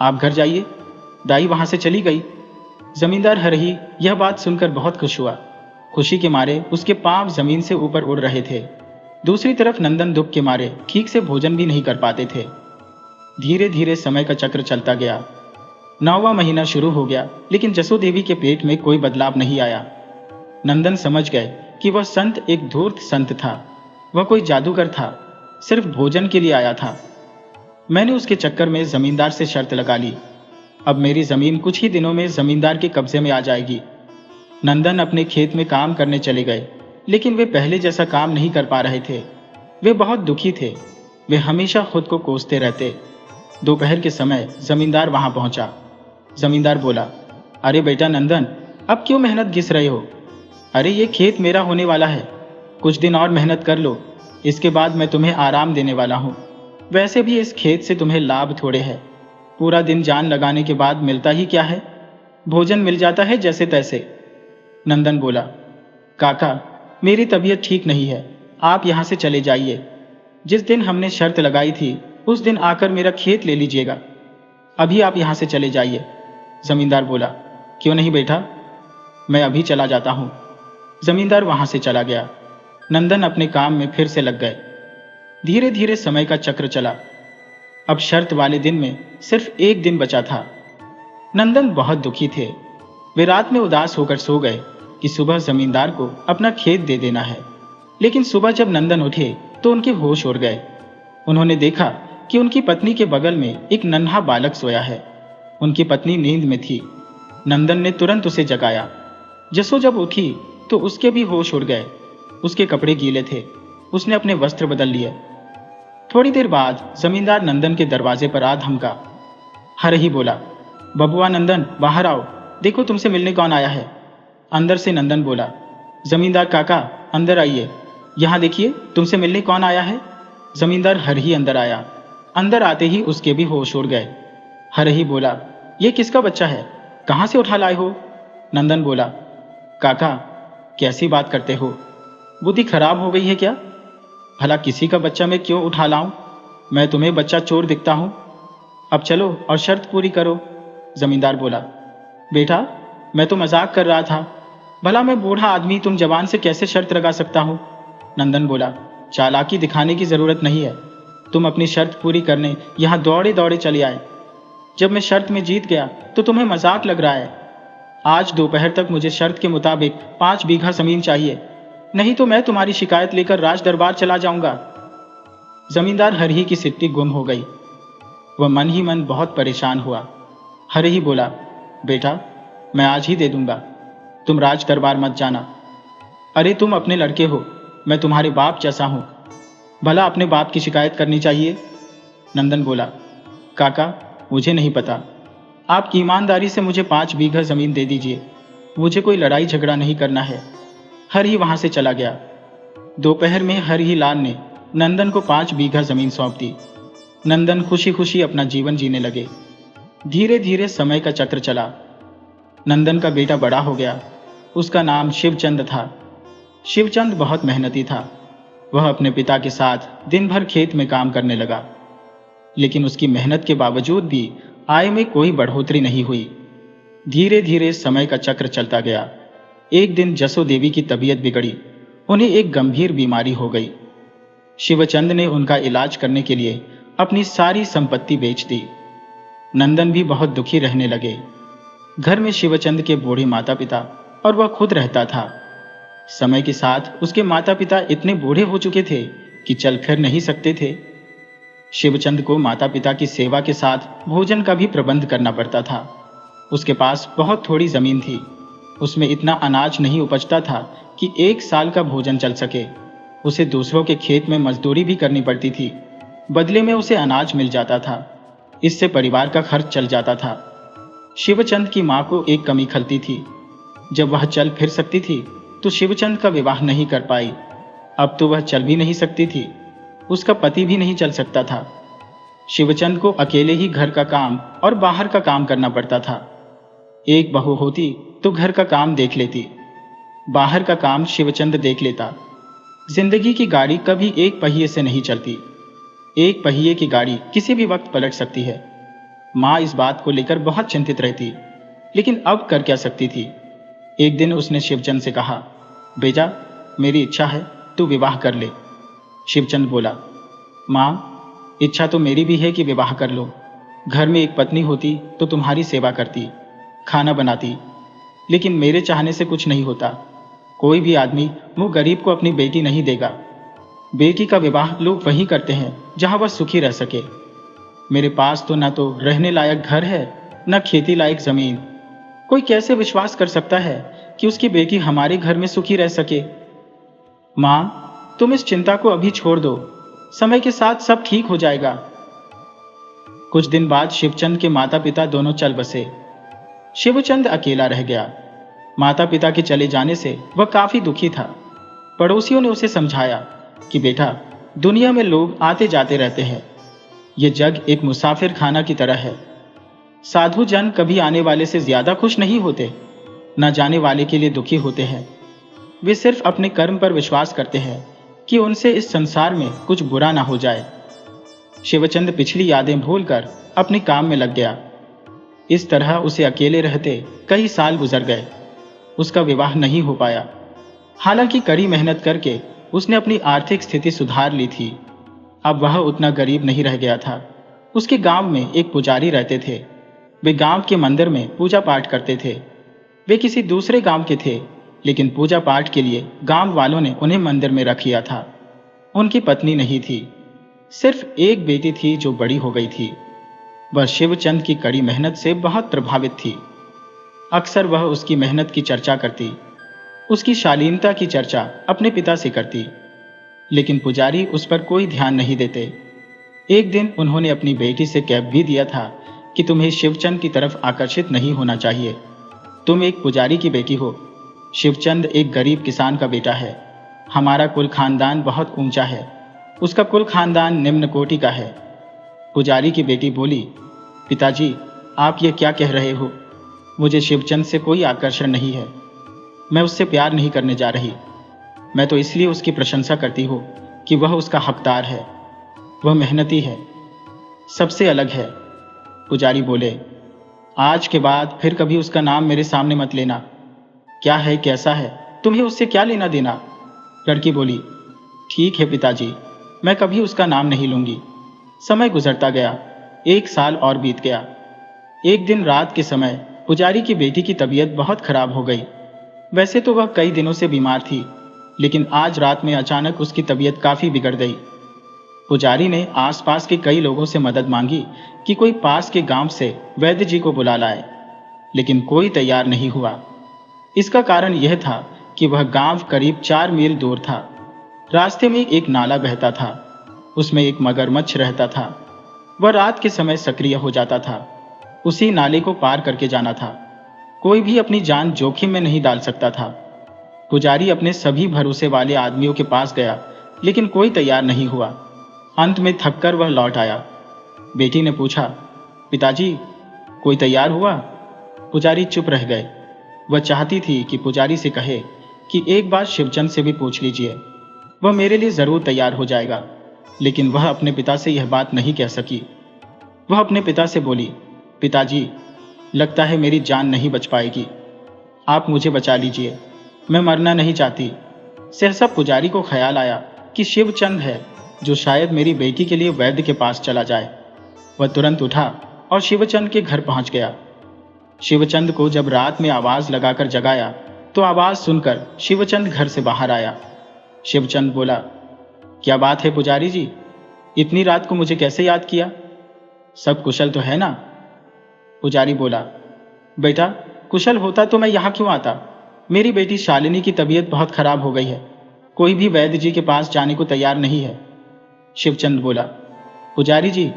आप घर जाइए। दाई वहां से चली गई। जमींदार हरही यह बात सुनकर बहुत खुश हुआ। खुशी के मारे उसके पांव जमीन से ऊपर उड़ रहे थे। दूसरी तरफ नंदन दुख के मारे ठीक से भोजन भी नहीं कर पाते थे। धीरे धीरे समय का चक्र चलता गया। 9वां महीना शुरू हो गया, लेकिन जसो देवी के पेट में कोई बदलाव नहीं आया। नंदन समझ गए कि वह संत एक धूर्त संत था। वह कोई जादूगर था, सिर्फ भोजन के लिए आया था। मैंने उसके चक्कर में जमींदार से शर्त लगा ली, अब मेरी जमीन कुछ ही दिनों में जमींदार के कब्जे में आ जाएगी। नंदन अपने खेत में काम करने चले गए, लेकिन वे पहले जैसा काम नहीं कर पा रहे थे। वे बहुत दुखी थे। वे हमेशा खुद को कोसते रहते। दोपहर के समय जमींदार वहां पहुंचा। जमींदार बोला, अरे बेटा नंदन, अब क्यों मेहनत घिस रहे हो? अरे ये खेत मेरा होने वाला है, कुछ दिन और मेहनत कर लो, इसके बाद मैं तुम्हें आराम देने वाला हूँ। वैसे भी इस खेत से तुम्हें लाभ थोड़े है। पूरा दिन जान लगाने के बाद मिलता ही क्या है? भोजन मिल जाता है जैसे तैसे। नंदन बोला, काका मेरी तबीयत ठीक नहीं है, आप यहाँ से चले जाइए। जिस दिन हमने शर्त लगाई थी उस दिन आकर मेरा खेत ले लीजिएगा। अभी आप यहाँ से चले जाइए। जमींदार बोला, क्यों नहीं बेटा, मैं अभी चला जाता हूँ। जमींदार वहां से चला गया। नंदन अपने काम में फिर से लग गए। धीरे धीरे समय का चक्र चला। अब शर्त वाले दिन में सिर्फ एक दिन बचा था। नंदन बहुत दुखी थे। वे रात में उदास होकर सो गए कि सुबह जमींदार को अपना खेत दे देना है। लेकिन सुबह जब नंदन उठे तो उनके होश उड़ गए। उन्होंने देखा कि उनकी पत्नी के बगल में एक नन्हा बालक सोया है। उनकी पत्नी नींद में थी। नंदन ने तुरंत उसे जगाया। जसो जब उठी तो उसके भी होश उड़ गए। उसके कपड़े गीले थे। उसने अपने वस्त्र बदल लिए। थोड़ी देर बाद जमींदार नंदन के दरवाजे पर आ धमका। हरही बोला, बबुआ नंदन बाहर आओ, देखो तुमसे मिलने कौन आया है। अंदर से नंदन बोला, जमींदार काका अंदर आइए, यहाँ देखिए तुमसे मिलने कौन आया है। जमींदार हरही अंदर आया। अंदर आते ही उसके भी होश उड़ गए। हरही बोला, ये किसका बच्चा है, कहाँ से उठा लाए हो? नंदन बोला, काका कैसी बात करते हो, बुद्धि खराब हो गई है क्या? भला किसी का बच्चा मैं क्यों उठा लाऊं? मैं तुम्हें बच्चा चोर दिखता हूं? अब चलो और शर्त पूरी करो। जमींदार बोला, बेटा मैं तो मजाक कर रहा था, भला मैं बूढ़ा आदमी तुम जवान से कैसे शर्त लगा सकता हूं? नंदन बोला, चालाकी दिखाने की जरूरत नहीं है, तुम अपनी शर्त पूरी करने यहां दौड़े दौड़े चले आए। जब मैं शर्त में जीत गया तो तुम्हें मजाक लग रहा है। आज दोपहर तक मुझे शर्त के मुताबिक 5 बीघा जमीन चाहिए, नहीं तो मैं तुम्हारी शिकायत लेकर राज दरबार चला जाऊंगा। जमींदार हरही की सिट्टी गुम हो गई। वह मन ही मन बहुत परेशान हुआ। हरही बोला, बेटा मैं आज ही दे दूंगा, तुम राज दरबार मत जाना। अरे तुम अपने लड़के हो, मैं तुम्हारे बाप जैसा हूं, भला अपने बाप की शिकायत करनी चाहिए। नंदन बोला, काका मुझे नहीं पता, आपकी ईमानदारी से मुझे 5 बीघा जमीन दे दीजिए, मुझे कोई लड़ाई झगड़ा नहीं करना है। हरही वहां से चला गया। दोपहर में हरही लाल ने नंदन को 5 बीघा जमीन सौंप दी। नंदन खुशी खुशी अपना जीवन जीने लगे। धीरे धीरे समय का चक्र चला। नंदन का बेटा बड़ा हो गया। उसका नाम शिवचंद था। शिवचंद बहुत मेहनती था। वह अपने पिता के साथ दिन भर खेत में काम करने लगा, लेकिन उसकी मेहनत के बावजूद भी आय में कोई बढ़ोतरी नहीं हुई। धीरे धीरे समय का चक्र चलता गया। एक दिन जसो देवी की तबीयत बिगड़ी। उन्हें एक गंभीर बीमारी हो गई। शिवचंद ने उनका इलाज करने के लिए अपनी सारी संपत्ति बेच दी। नंदन भी बहुत दुखी रहने लगे। घर में शिवचंद के बूढ़े माता पिता और वह खुद रहता था। समय के साथ उसके माता पिता इतने बूढ़े हो चुके थे कि चल फिर नहीं सकते थे। शिवचंद को माता पिता की सेवा के साथ भोजन का भी प्रबंध करना पड़ता था। उसके पास बहुत थोड़ी जमीन थी। उसमें इतना अनाज नहीं उपजता था कि 1 साल का भोजन चल सके। उसे दूसरों के खेत में मजदूरी भी करनी पड़ती थी। बदले में उसे अनाज मिल जाता था। इससे परिवार का खर्च चल जाता था। शिवचंद की माँ को एक कमी खलती थी। जब वह चल फिर सकती थी तो शिवचंद का विवाह नहीं कर पाई। अब तो वह चल भी नहीं सकती थी। उसका पति भी नहीं चल सकता था। शिवचंद को अकेले ही घर का काम और बाहर का काम करना पड़ता था। एक बहू होती तो घर का काम देख लेती, बाहर का काम शिवचंद देख लेता। जिंदगी की गाड़ी कभी एक पहिए से नहीं चलती। एक पहिए की गाड़ी किसी भी वक्त पलट सकती है। माँ इस बात को लेकर बहुत चिंतित रहती, लेकिन अब कर क्या सकती थी। एक दिन उसने शिवचंद से कहा, बेटा मेरी इच्छा है तू विवाह कर ले। शिवचंद बोला, माँ, इच्छा तो मेरी भी है कि विवाह कर लो। घर में एक पत्नी होती तो तुम्हारी सेवा करती, खाना बनाती, लेकिन मेरे चाहने से कुछ नहीं होता। कोई भी आदमी मुँह गरीब को अपनी बेटी नहीं देगा। बेटी का विवाह लोग वहीं करते हैं जहाँ वह सुखी रह सके। मेरे पास तो न तो रहने लायक घर है, न खेती लायक जमीन। कोई कैसे विश्वास कर सकता है कि उसकी बेटी हमारे घर में सुखी रह सके? माँ, तुम इस चिंता को अभी छोड़ दो, समय के साथ सब ठीक हो जाएगा। कुछ दिन बाद शिवचंद के माता पिता दोनों चल बसे। शिवचंद अकेला रह गया। माता पिता के चले जाने से वह काफी दुखी था। पड़ोसियों ने उसे समझाया कि बेटा, दुनिया में लोग आते जाते रहते हैं। ये जग एक मुसाफिर खाना की तरह है। साधु जन कभी आने वाले से ज्यादा खुश नहीं होते, न जाने वाले के लिए दुखी होते हैं। वे सिर्फ अपने कर्म पर विश्वास करते हैं कि उनसे इस संसार में कुछ बुरा ना हो जाए। शिवचंद पिछली यादें भूलकर अपने काम में लग गया। इस तरह उसे अकेले रहते कई साल गुजर गए। उसका विवाह नहीं हो पाया। हालांकि कड़ी मेहनत करके उसने अपनी आर्थिक स्थिति सुधार ली थी। अब वह उतना गरीब नहीं रह गया था। उसके गांव में एक पुजारी रहते थे। वे गांव के मंदिर में पूजा पाठ करते थे। वे किसी दूसरे गांव के थे, लेकिन पूजा पाठ के लिए गांव वालों ने उन्हें मंदिर में रख लिया था। उनकी पत्नी नहीं थी, सिर्फ एक बेटी थी जो बड़ी हो गई थी। वह शिवचंद की कड़ी मेहनत से बहुत प्रभावित थी। अक्सर वह उसकी मेहनत की चर्चा करती, उसकी शालीनता की चर्चा अपने पिता से करती, लेकिन पुजारी उस पर कोई ध्यान नहीं देते। एक दिन उन्होंने अपनी बेटी से कैब भी दिया था कि तुम्हें शिवचंद की तरफ आकर्षित नहीं होना चाहिए। तुम एक पुजारी की बेटी हो। शिवचंद एक गरीब किसान का बेटा है। हमारा कुल खानदान बहुत ऊंचा है, उसका कुल खानदान निम्न कोटि का है। पुजारी की बेटी बोली, पिताजी, आप ये क्या कह रहे हो? मुझे शिवचंद से कोई आकर्षण नहीं है। मैं उससे प्यार नहीं करने जा रही। मैं तो इसलिए उसकी प्रशंसा करती हूँ कि वह उसका हकदार है। वह मेहनती है, सबसे अलग है। पुजारी बोले, आज के बाद फिर कभी उसका नाम मेरे सामने मत लेना। क्या है, कैसा है, तुम्हें उससे क्या लेना देना? लड़की बोली, ठीक है पिताजी, मैं कभी उसका नाम नहीं लूंगी। समय गुजरता गया। एक साल और बीत गया। एक दिन रात के समय पुजारी की बेटी की तबीयत बहुत खराब हो गई। वैसे तो वह कई दिनों से बीमार थी, लेकिन आज रात में अचानक उसकी तबीयत काफी बिगड़ गई। पुजारी ने आसपास के कई लोगों से मदद मांगी कि कोई पास के गांव से वैद्य जी को बुला लाए, लेकिन कोई तैयार नहीं हुआ। इसका कारण यह था कि वह गांव करीब 4 मील दूर था। रास्ते में एक नाला बहता था, उसमें एक मगरमच्छ रहता था। वह रात के समय सक्रिय हो जाता था। उसी नाले को पार करके जाना था। कोई भी अपनी जान जोखिम में नहीं डाल सकता था। पुजारी अपने सभी भरोसे वाले आदमियों के पास गया, लेकिन कोई तैयार नहीं हुआ। अंत में थककर वह लौट आया। बेटी ने पूछा, पिताजी, कोई तैयार हुआ? पुजारी चुप रह गए। वह चाहती थी कि पुजारी से कहे कि एक बार शिवचंद से भी पूछ लीजिए, वह मेरे लिए जरूर तैयार हो जाएगा, लेकिन वह अपने पिता से यह बात नहीं कह सकी। वह अपने पिता से बोली, पिताजी, लगता है मेरी जान नहीं बच पाएगी। आप मुझे बचा लीजिए, मैं मरना नहीं चाहती। सहसा पुजारी को ख्याल आया कि शिवचंद है जो शायद मेरी बेटी के लिए वैद्य के पास चला जाए। वह तुरंत उठा और शिवचंद के घर पहुंच गया। शिवचंद को जब रात में आवाज लगाकर जगाया तो आवाज सुनकर शिवचंद घर से बाहर आया। शिवचंद बोला, क्या बात है पुजारी जी, इतनी रात को मुझे कैसे याद किया? सब कुशल तो है ना? पुजारी बोला, बेटा, कुशल होता तो मैं यहाँ क्यों आता? मेरी बेटी शालिनी की तबीयत बहुत खराब हो गई है। कोई भी वैद्य जी के पास जाने को तैयार नहीं है। शिवचंद बोला, पुजारी जी,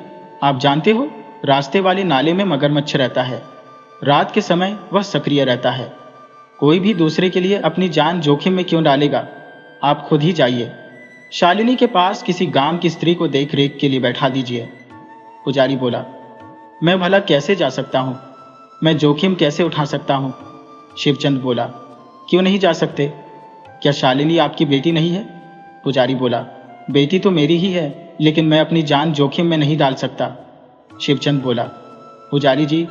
आप जानते हो, रास्ते वाले नाले में मगरमच्छ रहता है। रात के समय वह सक्रिय रहता है। कोई भी दूसरे के लिए अपनी जान जोखिम में क्यों डालेगा? आप खुद ही जाइए। शालिनी के पास किसी गांव की स्त्री को देख रेख के लिए बैठा दीजिए। पुजारी बोला, मैं भला कैसे जा सकता हूँ? मैं जोखिम कैसे उठा सकता हूँ? शिवचंद बोला, क्यों नहीं जा सकते? क्या शालिनी आपकी बेटी नहीं है? पुजारी बोला, बेटी तो मेरी ही है, लेकिन मैं अपनी जान जोखिम में नहीं डाल सकता। शिवचंद बोला, पुजारी जी,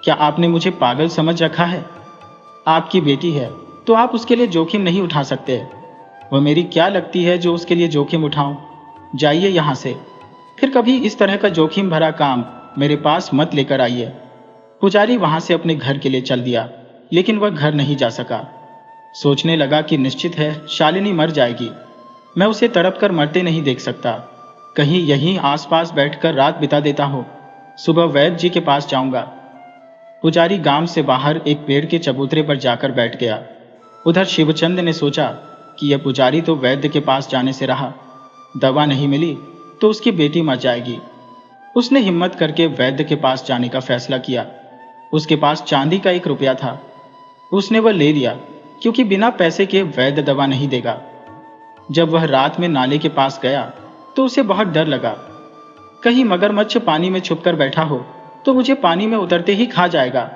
क्या आपने मुझे पागल समझ रखा है? आपकी बेटी है तो आप उसके लिए जोखिम नहीं उठा सकते। वह मेरी क्या लगती है जो उसके लिए जोखिम उठाऊं? जाइए यहाँ से, फिर कभी इस तरह का जोखिम भरा काम मेरे पास मत लेकर आइए। पुजारी वहां से अपने घर के लिए चल दिया, लेकिन वह घर नहीं जा सका। सोचने लगा कि निश्चित है शालिनी मर जाएगी, मैं उसे तड़प कर मरते नहीं देख सकता। कहीं यहीं आसपास बैठकर रात बिता देता हूँ, सुबह वैद्य जी के पास जाऊंगा। पुजारी गांव से बाहर एक पेड़ के चबूतरे पर जाकर बैठ गया। उधर शिवचंद ने सोचा कि यह पुजारी तो वैद्य के पास जाने से रहा, दवा नहीं मिली तो उसकी बेटी मर जाएगी। उसने हिम्मत करके वैद्य के पास जाने का फैसला किया। उसके पास चांदी का 1 रुपया था, उसने वह ले लिया, क्योंकि बिना पैसे के वैद्य दवा नहीं देगा। जब वह रात में नाले के पास गया तो उसे बहुत डर लगा, कहीं मगरमच्छ पानी में छुपकर बैठा हो तो मुझे पानी में उतरते ही खा जाएगा।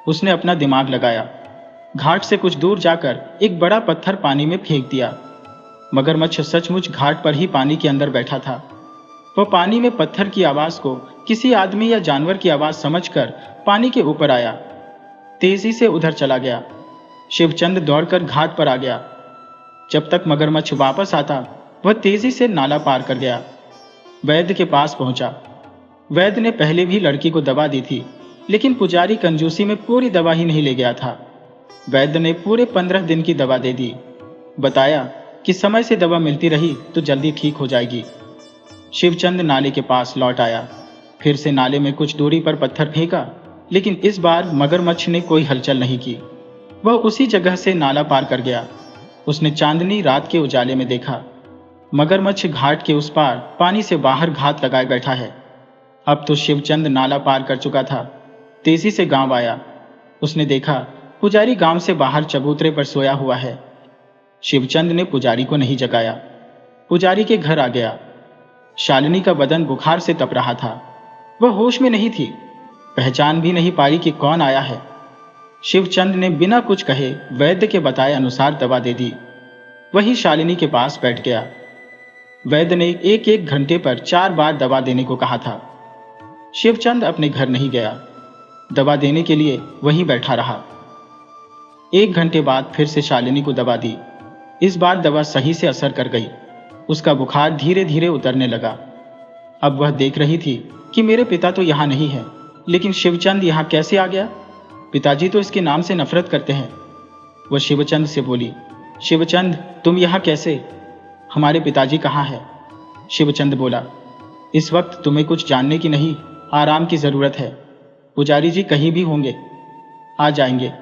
उसने अपना दिमाग लगाया, घाट से कुछ दूर जाकर एक बड़ा पत्थर पानी में फेंक दिया। मगरमच्छ सचमुच घाट पर ही पानी के अंदर बैठा था। वह पानी में पत्थर की आवाज को किसी आदमी या जानवर की आवाज समझकर पानी के ऊपर आया, तेजी से उधर चला गया। शिवचंद दौड़कर घाट पर आ गया। जब तक मगरमच्छ वापस आता वह तेजी से नाला पार कर गया। वैद्य के पास पहुंचा। वैद्य ने पहले भी लड़की को दवा दी थी, लेकिन पुजारी कंजूसी में पूरी दवा ही नहीं ले गया था। वैद्य ने पूरे 15 दिन की दवा दे दी, बताया कि समय से दवा मिलती रही तो जल्दी ठीक हो जाएगी। शिवचंद नाले के पास लौट आया, फिर से नाले में कुछ दूरी पर पत्थर फेंका, लेकिन इस बार मगरमच्छ ने कोई हलचल नहीं की। वह उसी जगह से नाला पार कर गया। उसने चांदनी रात के उजाले में देखा, मगरमच्छ घाट के उस पार पानी से बाहर घात लगाए बैठा है। अब तो शिवचंद नाला पार कर चुका था। तेजी से गांव आया। उसने देखा पुजारी गांव से बाहर चबूतरे पर सोया हुआ है। शिवचंद ने पुजारी को नहीं जगाया, पुजारी के घर आ गया। शालिनी का बदन बुखार से तप रहा था। वह होश में नहीं थी, पहचान भी नहीं पाई कि कौन आया है। शिवचंद ने बिना कुछ कहे वैद्य के बताए अनुसार दवा दे दी। वही शालिनी के पास बैठ गया। वैद्य ने 1-1 घंटे पर 4 बार दवा देने को कहा था। शिवचंद अपने घर नहीं गया, दवा देने के लिए वहीं बैठा रहा। 1 घंटे बाद फिर से शालिनी को दवा दी। इस बार दवा सही से असर कर गई। उसका बुखार धीरे धीरे उतरने लगा। अब वह देख रही थी कि मेरे पिता तो यहाँ नहीं है, लेकिन शिवचंद यहाँ कैसे आ गया? पिताजी तो इसके नाम से नफरत करते हैं। वह शिवचंद से बोली, शिवचंद तुम यहाँ कैसे? हमारे पिताजी कहाँ हैं? शिवचंद बोला, इस वक्त तुम्हें कुछ जानने की नहीं, आराम की जरूरत है। पुजारी जी कहीं भी होंगे, आ जाएंगे।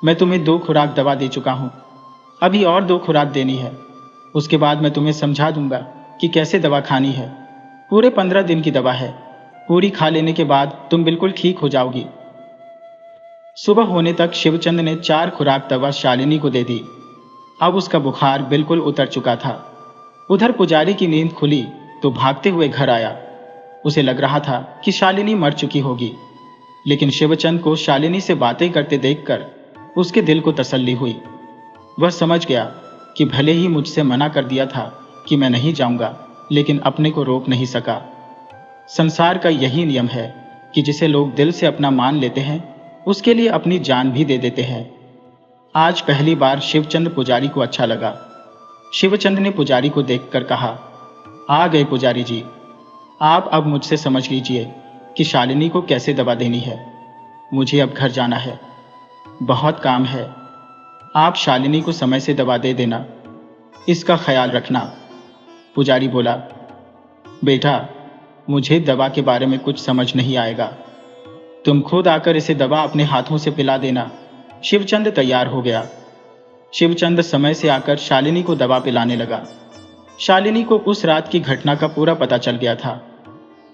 मैं तुम्हें 2 खुराक दवा दे चुका हूँ, अभी और 2 खुराक देनी है। उसके बाद मैं तुम्हें समझा दूंगा कि कैसे दवा खानी है। पूरे 15 दिन की दवा है, पूरी खा लेने के बाद तुम बिल्कुल ठीक हो जाओगी। सुबह होने तक शिवचंद ने 4 खुराक दवा शालिनी को दे दी। अब उसका बुखार बिल्कुल उतर चुका था। उधर पुजारी की नींद खुली तो भागते हुए घर आया। उसे लग रहा था कि शालिनी मर चुकी होगी, लेकिन शिवचंद को शालिनी से बातें करते देखकर उसके दिल को तसल्ली हुई। वह समझ गया कि भले ही मुझसे मना कर दिया था कि मैं नहीं जाऊंगा, लेकिन अपने को रोक नहीं सका। संसार का यही नियम है कि जिसे लोग दिल से अपना मान लेते हैं, उसके लिए अपनी जान भी दे देते हैं। आज पहली बार शिवचंद पुजारी को अच्छा लगा। शिवचंद ने पुजारी को देखकर कहा, आ गए पुजारी जी, आप अब मुझसे समझ लीजिए कि शालिनी को कैसे दवा देनी है। मुझे अब घर जाना है, बहुत काम है। आप शालिनी को समय से दवा दे देना, इसका ख्याल रखना। पुजारी बोला, बेटा मुझे दवा के बारे में कुछ समझ नहीं आएगा, तुम खुद आकर इसे दवा अपने हाथों से पिला देना। शिवचंद तैयार हो गया। शिवचंद समय से आकर शालिनी को दवा पिलाने लगा। शालिनी को उस रात की घटना का पूरा पता चल गया था।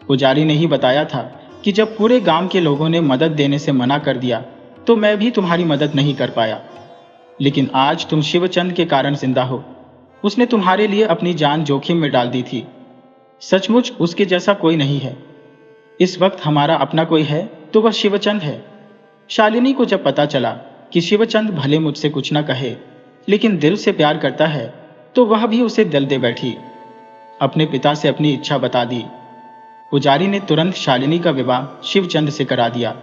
पुजारी ने ही बताया था कि जब पूरे गांव के लोगों ने मदद देने से मना कर दिया तो मैं भी तुम्हारी मदद नहीं कर पाया, लेकिन आज तुम शिवचंद के कारण जिंदा हो। उसने तुम्हारे लिए अपनी जान जोखिम में डाल दी थी। सचमुच उसके जैसा कोई नहीं है। इस वक्त हमारा अपना कोई है तो वह शिवचंद है। शालिनी को जब पता चला कि शिवचंद भले मुझसे कुछ न कहे, लेकिन दिल से प्यार करता है, तो वह भी उसे दिल दे बैठी। अपने पिता से अपनी इच्छा बता दी। पुजारी ने तुरंत शालिनी का विवाह शिवचंद से करा दिया।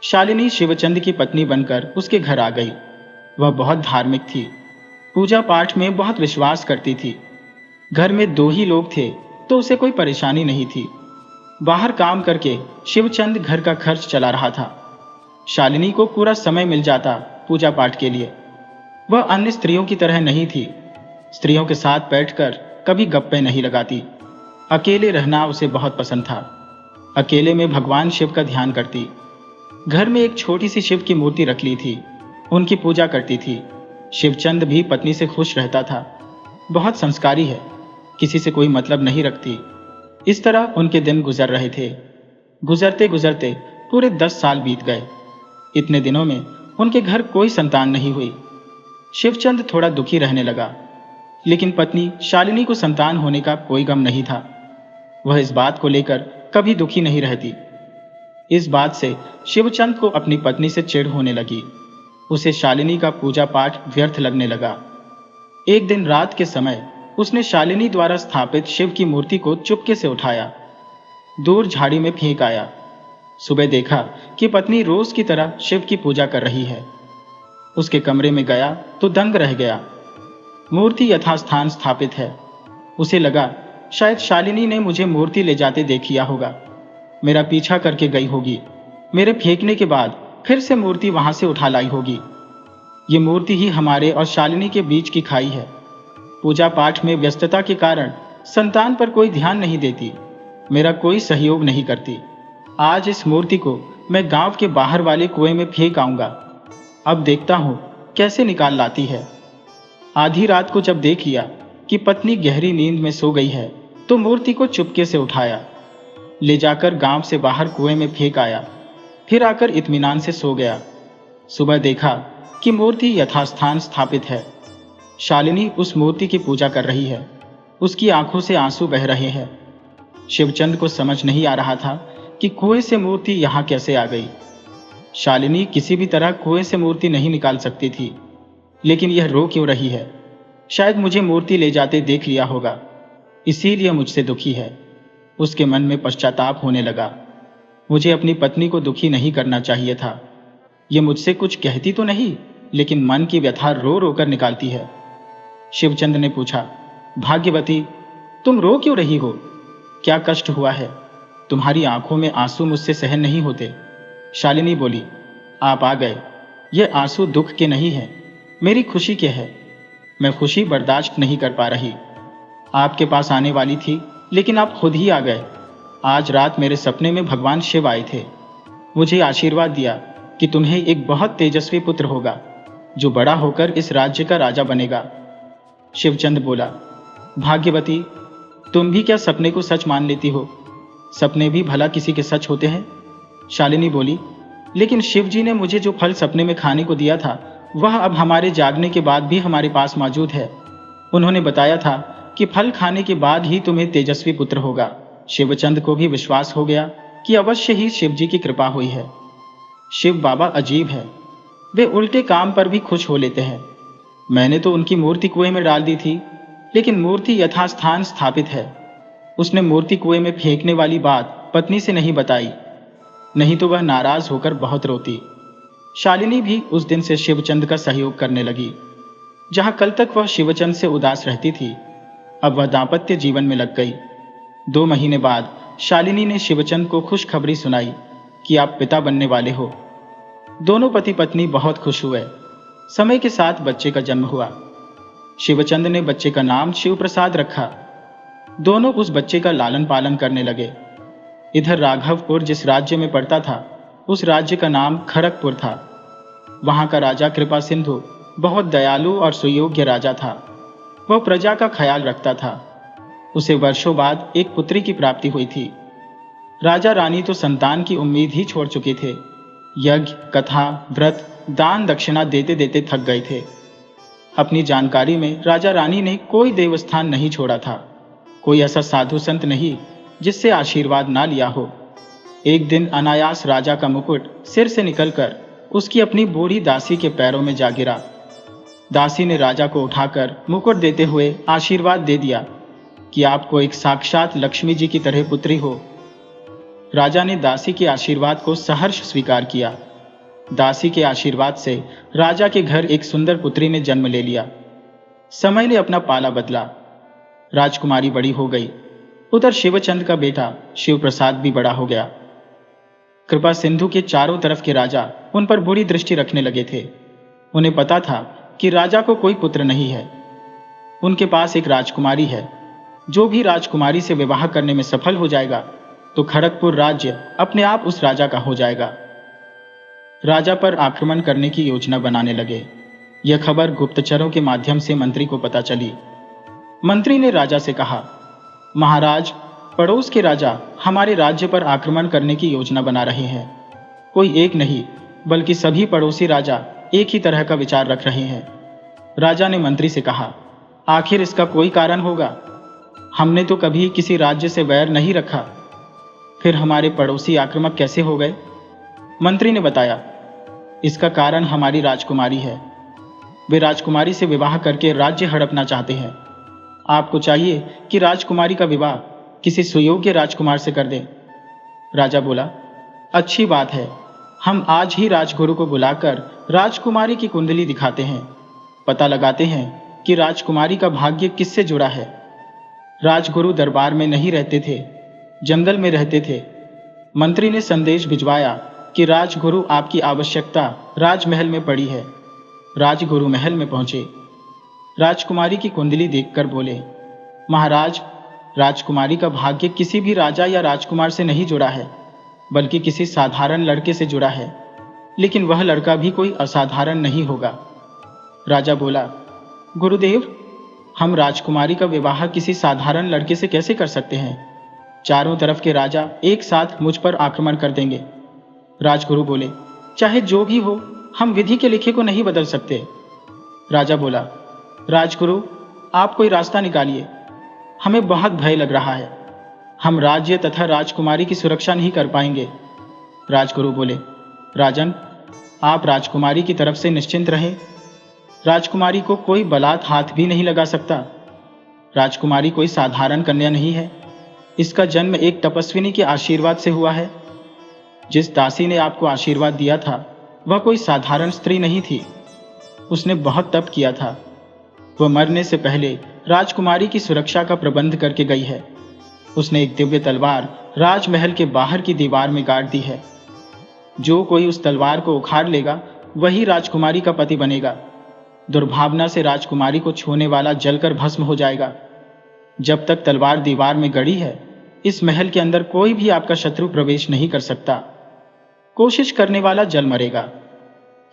शालिनी शिवचंद की पत्नी बनकर उसके घर आ गई। वह बहुत धार्मिक थी, पूजा पाठ में बहुत विश्वास करती थी। घर में 2 ही लोग थे तो उसे कोई परेशानी नहीं थी। बाहर काम करके शिवचंद घर का खर्च चला रहा था। शालिनी को पूरा समय मिल जाता पूजा पाठ के लिए। वह अन्य स्त्रियों की तरह नहीं थी। स्त्रियों के साथ बैठकर कभी गप्पे नहीं लगाती। अकेले रहना उसे बहुत पसंद था। अकेले में भगवान शिव का ध्यान करती। घर में एक छोटी सी शिव की मूर्ति रख ली थी, उनकी पूजा करती थी। शिवचंद भी पत्नी से खुश रहता था। बहुत संस्कारी है, किसी से कोई मतलब नहीं रखती। इस तरह उनके दिन गुजर रहे थे। गुजरते गुजरते पूरे 10 साल बीत गए। इतने दिनों में उनके घर कोई संतान नहीं हुई। शिवचंद थोड़ा दुखी रहने लगा, लेकिन पत्नी शालिनी को संतान होने का कोई गम नहीं था। वह इस बात को लेकर कभी दुखी नहीं रहती। इस बात से शिवचंद को अपनी पत्नी से चिढ़ होने लगी। उसे शालिनी का पूजा पाठ व्यर्थ लगने लगा। एक दिन रात के समय उसने शालिनी द्वारा स्थापित शिव की मूर्ति को चुपके से उठाया, दूर झाड़ी में फेंक आया। सुबह देखा कि पत्नी रोज की तरह शिव की पूजा कर रही है। उसके कमरे में गया तो दंग रह गया। मूर्ति यथास्थान स्थापित है। उसे लगा शायद शालिनी ने मुझे मूर्ति ले जाते देख लिया होगा, मेरा पीछा करके गई होगी। मेरे फेंकने के बाद फिर से मूर्ति वहां से उठा लाई होगी। ये मूर्ति ही हमारे और शालिनी के बीच की खाई है। पूजा पाठ में व्यस्तता के कारण संतान पर कोई ध्यान नहीं देती, मेरा कोई सहयोग नहीं करती। आज इस मूर्ति को मैं गांव के बाहर वाले कुएं में फेंक आऊंगा। अब देखता हूं कैसे निकाल लाती है। आधी रात को जब देख लिया कि पत्नी गहरी नींद में सो गई है, तो मूर्ति को चुपके से उठाया, ले जाकर गांव से बाहर कुएं में फेंक आया। फिर आकर इत्मीनान से सो गया। सुबह देखा कि मूर्ति यथास्थान स्थापित है। शालिनी उस मूर्ति की पूजा कर रही है। उसकी आंखों से आंसू बह रहे हैं। शिवचंद को समझ नहीं आ रहा था कि कुएं से मूर्ति यहां कैसे आ गई। शालिनी किसी भी तरह कुएं से मूर्ति नहीं निकाल सकती थी, लेकिन यह रो क्यों रही है? शायद मुझे मूर्ति ले जाते देख लिया होगा, इसीलिए मुझसे दुखी है। उसके मन में पश्चाताप होने लगा। मुझे अपनी पत्नी को दुखी नहीं करना चाहिए था। यह मुझसे कुछ कहती तो नहीं, लेकिन मन की व्यथा रो रो कर निकालती है। शिवचंद ने पूछा, भाग्यवती, तुम रो क्यों रही हो? क्या कष्ट हुआ है? तुम्हारी आंखों में आंसू मुझसे सहन नहीं होते। शालिनी बोली, आप आ गए। ये आंसू दुख के नहीं हैं, मेरी खुशी के हैं। मैं खुशी बर्दाश्त नहीं कर पा रही। आपके पास आने वाली थी, लेकिन आप खुद ही आ गए। आज रात मेरे सपने में भगवान शिव आए थे। मुझे आशीर्वाद दिया कि तुम्हें एक बहुत तेजस्वी पुत्र होगा, जो बड़ा होकर इस राज्य का राजा बनेगा। शिवचंद बोला, भाग्यवती, तुम भी क्या सपने को सच मान लेती हो? सपने भी भला किसी के सच होते हैं? शालिनी बोली, लेकिन शिव जी ने मुझे जो फल सपने में खाने को दिया था, वह अब हमारे जागने के बाद भी हमारे पास मौजूद है। उन्होंने बताया था कि फल खाने के बाद ही तुम्हें तेजस्वी पुत्र होगा। शिवचंद को भी विश्वास हो गया कि अवश्य ही शिव जी की कृपा हुई है। शिव बाबा अजीब है, वे उल्टे काम पर भी खुश हो लेते हैं। मैंने तो उनकी मूर्ति कुएं में डाल दी थी, लेकिन मूर्ति यथास्थान स्थापित है। उसने मूर्ति कुएं में फेंकने वाली बात पत्नी से नहीं बताई, नहीं तो वह नाराज होकर बहुत रोती। शालिनी भी उस दिन से शिवचंद का सहयोग करने लगी। जहां कल तक वह शिवचंद से उदास रहती थी, अब वह दाम्पत्य जीवन में लग गई। 2 महीने बाद शालिनी ने शिवचंद को खुशखबरी सुनाई कि आप पिता बनने वाले हो। दोनों पति पत्नी बहुत खुश हुए। समय के साथ बच्चे का जन्म हुआ। शिवचंद ने बच्चे का नाम शिवप्रसाद रखा। दोनों उस बच्चे का लालन पालन करने लगे। इधर राघवपुर जिस राज्य में पड़ता था, उस राज्य का नाम खड़गपुर था। वहां का राजा कृपा सिंधु बहुत दयालु और सुयोग्य राजा था। वह प्रजा का ख्याल रखता था। उसे वर्षों बाद एक पुत्री की प्राप्ति हुई थी। राजा रानी तो संतान की उम्मीद ही छोड़ चुके थे। यज्ञ, कथा, व्रत, दान दक्षिणा देते देते थक गए थे। अपनी जानकारी में राजा रानी ने कोई देवस्थान नहीं छोड़ा था, कोई ऐसा साधु संत नहीं जिससे आशीर्वाद ना लिया हो। एक दिन अनायास राजा का मुकुट सिर से निकलकर उसकी अपनी बूढ़ी दासी के पैरों में जा गिरा। दासी ने राजा को उठाकर मुकुट देते हुए आशीर्वाद दे दिया कि आपको एक साक्षात लक्ष्मी जी की तरह पुत्री हो। राजा ने दासी के आशीर्वाद को सहर्ष स्वीकार किया। दासी के आशीर्वाद से राजा के घर एक सुंदर पुत्री ने जन्म ले लिया। समय ने अपना पाला बदला। राजकुमारी बड़ी हो गई। उधर शिवचंद का बेटा शिव प्रसाद भी बड़ा हो गया। कृपा सिंधु के चारों तरफ के राजा उन पर बुरी दृष्टि रखने लगे थे। उन्हें पता था कि राजा को कोई पुत्र नहीं है। उनके पास एक राजकुमारी है। जो भी राजकुमारी से विवाह करने में सफल हो जाएगा तो खड़गपुर राज्य अपने आप उस राजा का हो जाएगा। राजा पर आक्रमण करने की योजना बनाने लगे। यह खबर गुप्तचरों के माध्यम से मंत्री को पता चली। मंत्री ने राजा से कहा, महाराज, पड़ोस के राजा हमारे राज्य पर आक्रमण करने की योजना बना रहे हैं। कोई एक नहीं बल्कि सभी पड़ोसी राजा एक ही तरह का विचार रख रहे हैं। राजा ने मंत्री से कहा, आखिर इसका कोई कारण होगा। हमने तो कभी किसी राज्य से वैर नहीं रखा, फिर हमारे पड़ोसी आक्रामक कैसे हो गए? मंत्री ने बताया, इसका कारण हमारी राजकुमारी है। वे राजकुमारी से विवाह करके राज्य हड़पना चाहते हैं। आपको चाहिए कि राजकुमारी का विवाह किसी सुयोग्य राजकुमार से कर दें। राजा बोला, अच्छी बात है, हम आज ही राजगुरु को बुलाकर राजकुमारी की कुंडली दिखाते हैं। पता लगाते हैं कि राजकुमारी का भाग्य किससे जुड़ा है। राजगुरु दरबार में नहीं रहते थे, जंगल में रहते थे। मंत्री ने संदेश भिजवाया कि राजगुरु आपकी आवश्यकता राजमहल में पड़ी है। राजगुरु महल में पहुंचे। राजकुमारी की कुंडली देखकर बोले, महाराज, राजकुमारी का भाग्य किसी भी राजा या राजकुमार से नहीं जुड़ा है, बल्कि किसी साधारण लड़के से जुड़ा है। लेकिन वह लड़का भी कोई असाधारण नहीं होगा। राजा बोला, गुरुदेव, हम राजकुमारी का विवाह किसी साधारण लड़के से कैसे कर सकते हैं? चारों तरफ के राजा एक साथ मुझ पर आक्रमण कर देंगे। राजगुरु बोले, चाहे जो भी हो, हम विधि के लिखे को नहीं बदल सकते। राजा बोला, राजगुरु, आप कोई रास्ता निकालिए, हमें बहुत भय लग रहा है। हम राज्य तथा राजकुमारी की सुरक्षा नहीं कर पाएंगे। राजगुरु बोले, राजन, आप राजकुमारी की तरफ से निश्चिंत रहें। राजकुमारी को कोई बलात् हाथ भी नहीं लगा सकता। राजकुमारी कोई साधारण कन्या नहीं है। इसका जन्म एक तपस्विनी के आशीर्वाद से हुआ है। जिस दासी ने आपको आशीर्वाद दिया था वह कोई साधारण स्त्री नहीं थी। उसने बहुत तप किया था। वह मरने से पहले राजकुमारी की सुरक्षा का प्रबंध करके गई है। उसने एक दिव्य तलवार राजमहल के बाहर की दीवार में गाड़ दी है। जो कोई उस तलवार को उखाड़ लेगा वही राजकुमारी का पति बनेगा। दुर्भावना से राजकुमारी को छूने वाला जलकर भस्म हो जाएगा। जब तक तलवार दीवार में गड़ी है, इस महल के अंदर कोई भी आपका शत्रु प्रवेश नहीं कर सकता। कोशिश करने वाला जल मरेगा।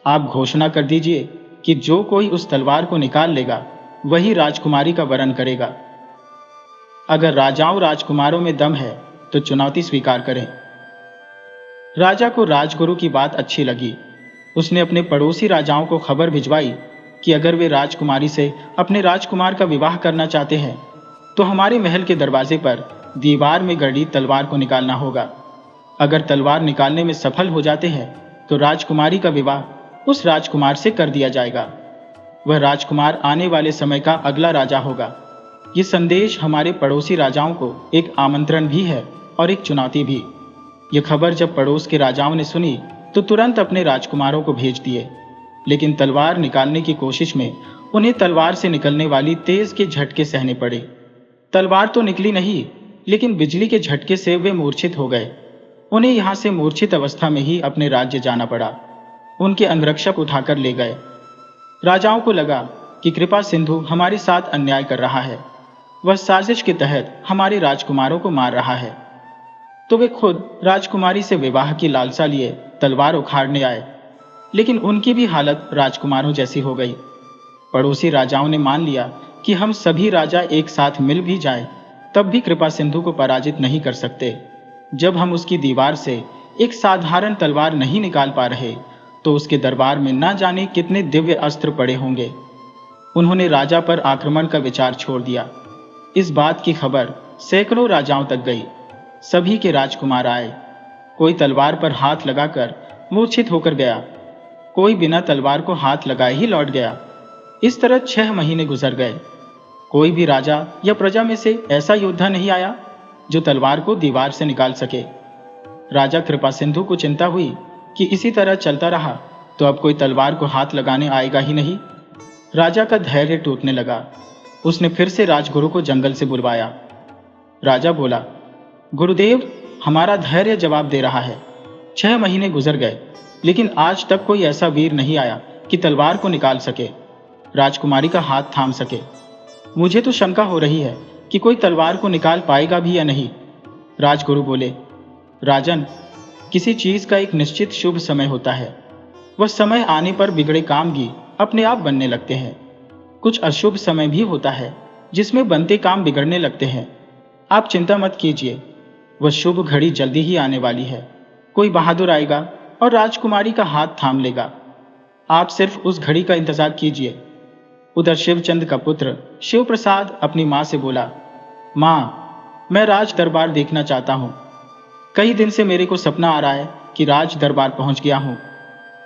आप घोषणा कर दीजिए कि जो कोई उस तलवार को निकाल लेगा वही राजकुमारी का वरण करेगा। अगर राजाओं राजकुमारों में दम है तो चुनौती स्वीकार करें। राजा को राजगुरु की बात अच्छी लगी। उसने अपने पड़ोसी राजाओं को खबर भिजवाई कि अगर वे राजकुमारी से अपने राजकुमार का विवाह करना चाहते हैं तो हमारे महल के दरवाजे पर दीवार में गड़ी तलवार को निकालना होगा। अगर तलवार निकालने में सफल हो जाते हैं तो राजकुमारी का विवाह उस राजकुमार से कर दिया जाएगा। वह राजकुमार आने वाले समय का अगला राजा होगा। ये संदेश हमारे पड़ोसी राजाओं को एक आमंत्रण भी है और एक चुनौती भी। ये खबर जब पड़ोस के राजाओं ने सुनी तो तुरंत अपने राजकुमारों को भेज दिए। लेकिन तलवार निकालने की कोशिश में उन्हें तलवार से निकलने वाली तेज के झटके सहने पड़े। तलवार तो निकली नहीं, लेकिन बिजली के झटके से वे मूर्छित हो गए। उन्हें यहाँ से मूर्छित अवस्था में ही अपने राज्य जाना पड़ा। उनके अंगरक्षक उठाकर ले गए। राजाओं को लगा कि कृपा सिंधु हमारे साथ अन्याय कर रहा है। वह साजिश के तहत हमारे राजकुमारों को मार रहा है। तो वे खुद राजकुमारी से विवाह की लालसा लिए तलवार उखाड़ने आए। लेकिन उनकी भी हालत राजकुमारों जैसी हो गई। पड़ोसी राजाओं ने मान लिया कि हम सभी राजा एक साथ मिल भी जाएं, तब भी कृपा सिंधु को पराजित नहीं कर सकते। जब हम उसकी दीवार से एक साधारण तलवार नहीं निकाल पा रहे तो उसके दरबार में न जाने कितने दिव्य अस्त्र पड़े होंगे। उन्होंने राजा पर आक्रमण का विचार छोड़ दिया। इस बात की खबर सैकड़ों राजाओं तक गई। सभी के राजकुमार आए। कोई तलवार पर हाथ लगाकर मूर्छित होकर गया, कोई बिना तलवार को हाथ लगाए ही लौट गया। इस तरह 6 महीने गुजर गए। कोई भी राजा या प्रजा में से ऐसा योद्धा नहीं आया जो तलवार को दीवार से निकाल सके। राजा कृपा सिंधु को चिंता हुई कि इसी तरह चलता रहा तो अब कोई तलवार को हाथ लगाने आएगा ही नहीं। राजा का धैर्य टूटने लगा। उसने फिर से राजगुरु को जंगल से बुलवाया। राजा बोला, गुरुदेव, हमारा धैर्य जवाब दे रहा है। 6 महीने गुजर गए, लेकिन आज तक कोई ऐसा वीर नहीं आया कि तलवार को निकाल सके, राजकुमारी का हाथ थाम सके। मुझे तो शंका हो रही है कि कोई तलवार को निकाल पाएगा भी या नहीं। राजगुरु बोले, राजन, किसी चीज का एक निश्चित शुभ समय होता है। वह समय आने पर बिगड़े काम भी अपने आप बनने लगते हैं। कुछ अशुभ समय भी होता है जिसमें बनते काम बिगड़ने लगते हैं। आप चिंता मत कीजिए, वह शुभ घड़ी जल्दी ही आने वाली है। कोई बहादुर आएगा और राजकुमारी का हाथ थाम लेगा। आप सिर्फ उस घड़ी का इंतजार कीजिए। उधर शिवचंद का पुत्र शिव प्रसाद अपनी माँ से बोला, माँ, मैं राज दरबार देखना चाहता हूँ। कई दिन से मेरे को सपना आ रहा है कि राज दरबार पहुँच गया हूँ।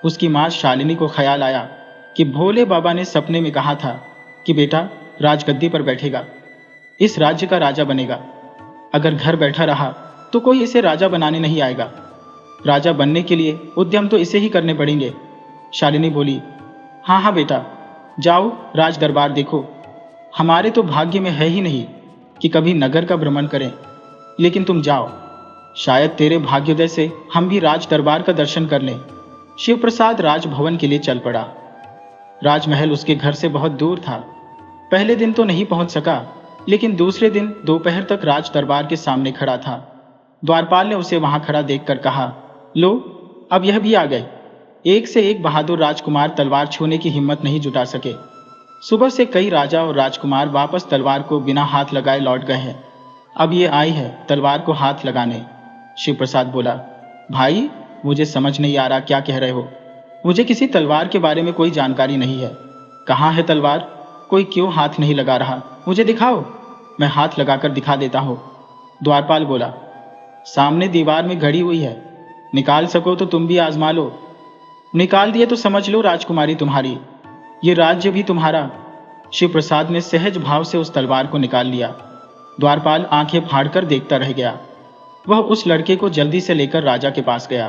उसकी माँ शालिनी को ख्याल आया कि भोले बाबा ने सपने में कहा था कि बेटा राजगद्दी पर बैठेगा, इस राज्य का राजा बनेगा। अगर घर बैठा रहा तो कोई इसे राजा बनाने नहीं आएगा। राजा बनने के लिए उद्यम तो इसे ही करने पड़ेंगे। शालिनी बोली, हाँ हाँ बेटा, जाओ राज दरबार देखो। हमारे तो भाग्य में है ही नहीं कि कभी नगर का भ्रमण करें, लेकिन तुम जाओ, शायद तेरे भाग्योदय से हम भी राज दरबार का दर्शन कर लें। शिव प्रसाद राजभवन के लिए चल पड़ा। राजमहल उसके घर से बहुत दूर था। पहले दिन तो नहीं पहुंच सका, लेकिन दूसरे दिन दोपहर तक राज दरबार के सामने खड़ा था। द्वारपाल ने उसे वहां खड़ा देखकर कहा, लो, अब यह भी आ गए। एक से एक बहादुर राजकुमार तलवार छूने की हिम्मत नहीं जुटा सके। सुबह से कई राजा और राजकुमार वापस तलवार को बिना हाथ लगाए लौट गए हैं। अब ये आई है तलवार को हाथ लगाने। शिव प्रसाद बोला, भाई, मुझे समझ नहीं आ रहा क्या कह रहे हो। मुझे किसी तलवार के बारे में कोई जानकारी नहीं है। कहाँ है तलवार? कोई क्यों हाथ नहीं लगा रहा? मुझे दिखाओ, मैं हाथ लगाकर दिखा देता हूँ। द्वारपाल बोला, सामने दीवार में घड़ी हुई है, निकाल सको तो तुम भी आजमा लो। निकाल दिए तो समझ लो राजकुमारी तुम्हारी, ये राज्य भी तुम्हारा। शिव प्रसाद ने सहज भाव से उस तलवार को निकाल लिया। द्वारपाल आंखें फाड़कर देखता रह गया। वह उस लड़के को जल्दी से लेकर राजा के पास गया।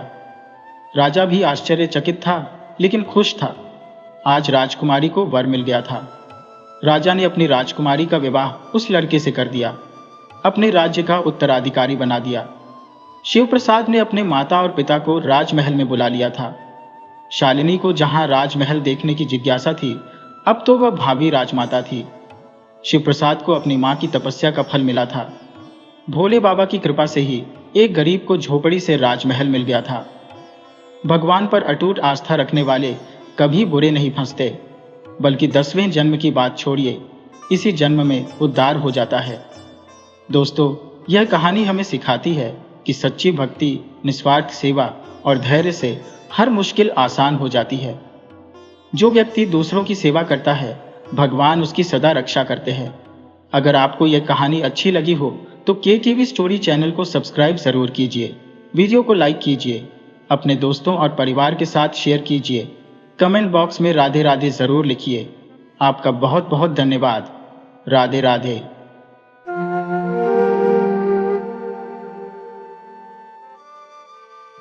राजा भी आश्चर्यचकित था, लेकिन खुश था। आज राजकुमारी को वर मिल गया था। राजा ने अपनी राजकुमारी का विवाह उस लड़के से कर दिया, अपने राज्य का उत्तराधिकारी बना दिया। शिव प्रसाद ने अपने माता और पिता को राजमहल में बुला लिया था। शालिनी को जहां राजमहल देखने की जिज्ञासा थी, अब तो वह भावी राजमाता थी। शिव प्रसाद को अपनी मां की तपस्या का फल मिला था। भोले बाबा की कृपा से ही एक गरीब को झोपड़ी से राजमहल मिल गया था। भगवान पर अटूट आस्था रखने वाले कभी बुरे नहीं फंसते, बल्कि 10वें जन्म की बात छोड़िए, इसी जन्म में उद्धार हो जाता है। दोस्तों, यह कहानी हमें सिखाती है कि सच्ची भक्ति, निस्वार्थ सेवा और धैर्य से हर मुश्किल आसान हो जाती है। जो व्यक्ति दूसरों की सेवा करता है, भगवान उसकी सदा रक्षा करते हैं। अगर आपको यह कहानी अच्छी लगी हो तो KTV स्टोरी चैनल को सब्सक्राइब जरूर कीजिए, वीडियो को लाइक कीजिए, अपने दोस्तों और परिवार के साथ शेयर कीजिए, कमेंट बॉक्स में राधे राधे जरूर लिखिए। आपका बहुत बहुत धन्यवाद। राधे राधे।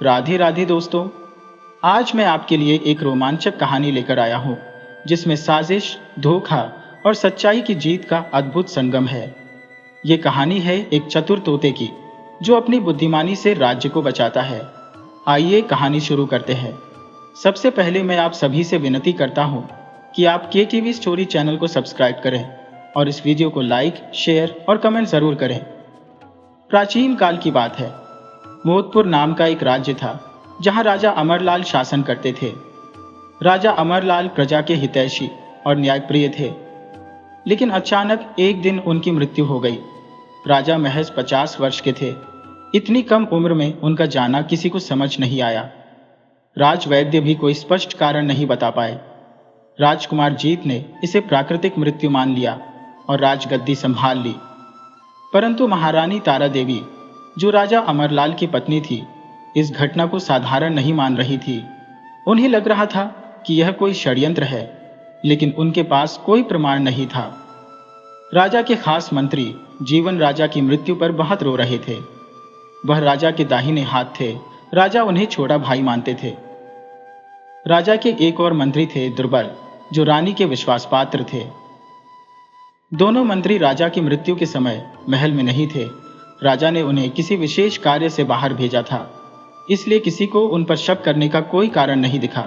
राधे राधे दोस्तों, आज मैं आपके लिए एक रोमांचक कहानी लेकर आया हूं, जिसमें साजिश, धोखा और सच्चाई की जीत का अद्भुत संगम है। ये कहानी है एक चतुर तोते की, जो अपनी बुद्धिमानी से राज्य को बचाता है। आइए कहानी शुरू करते हैं। सबसे पहले मैं आप सभी से विनती करता हूं कि आप KTV स्टोरी चैनल को सब्सक्राइब करें और इस वीडियो को लाइक, शेयर और कमेंट जरूर करें। प्राचीन काल की बात है। मोदपुर नाम का एक राज्य था, जहां राजा अमरलाल शासन करते थे। राजा अमरलाल प्रजा के हितैषी और न्यायप्रिय थे, लेकिन अचानक एक दिन उनकी मृत्यु हो गई। राजा महज 50 वर्ष के थे। इतनी कम उम्र में उनका जाना किसी को समझ नहीं आया। राजवैद्य भी कोई स्पष्ट कारण नहीं बता पाए। राजकुमार जीत ने इसे प्राकृतिक मृत्यु मान लिया और राजगद्दी संभाल ली। परंतु महारानी तारा देवी, जो राजा अमरलाल की पत्नी थी, इस घटना को साधारण नहीं मान रही थी। उन्हें लग रहा था कि यह कोई षड्यंत्र है, लेकिन उनके पास कोई प्रमाण नहीं था। राजा के खास मंत्री जीवन राजा की मृत्यु पर बहुत रो रहे थे। वह राजा के दाहिने हाथ थे। राजा उन्हें छोटा भाई मानते थे। राजा के एक और मंत्री थे दुर्बल, जो रानी के विश्वास पात्र थे। दोनों मंत्री राजा की मृत्यु के समय महल में नहीं थे। राजा ने उन्हें किसी विशेष कार्य से बाहर भेजा था, इसलिए किसी को उन पर शक करने का कोई कारण नहीं दिखा।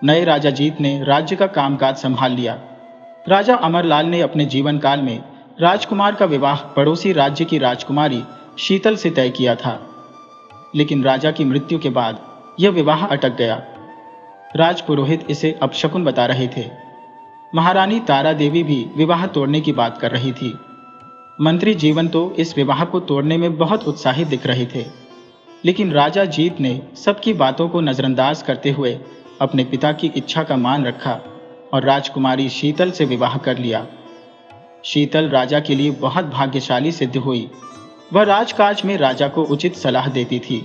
नए राजा जीत ने राज्य का कामकाज संभाल लिया। राजा अमरलाल ने अपने जीवन काल में राजकुमार का विवाह पड़ोसी राज्य की राजकुमारी शीतल से तय किया था, लेकिन राजा की मृत्यु के बाद यह विवाह अटक गया। राजपुरोहित इसे अपशकुन बता रहे थे। महारानी तारा देवी भी विवाह तोड़ने की बात कर रही थी। मंत्री जीवन तो इस विवाह को तोड़ने में बहुत उत्साहित दिख रहे थे, लेकिन राजा जीत ने सबकी बातों को नजरअंदाज करते हुए अपने पिता की इच्छा का मान रखा और राजकुमारी शीतल से विवाह कर लिया। शीतल राजा के लिए बहुत भाग्यशाली सिद्ध हुई। वह राजकाज में राजा को उचित सलाह देती थी।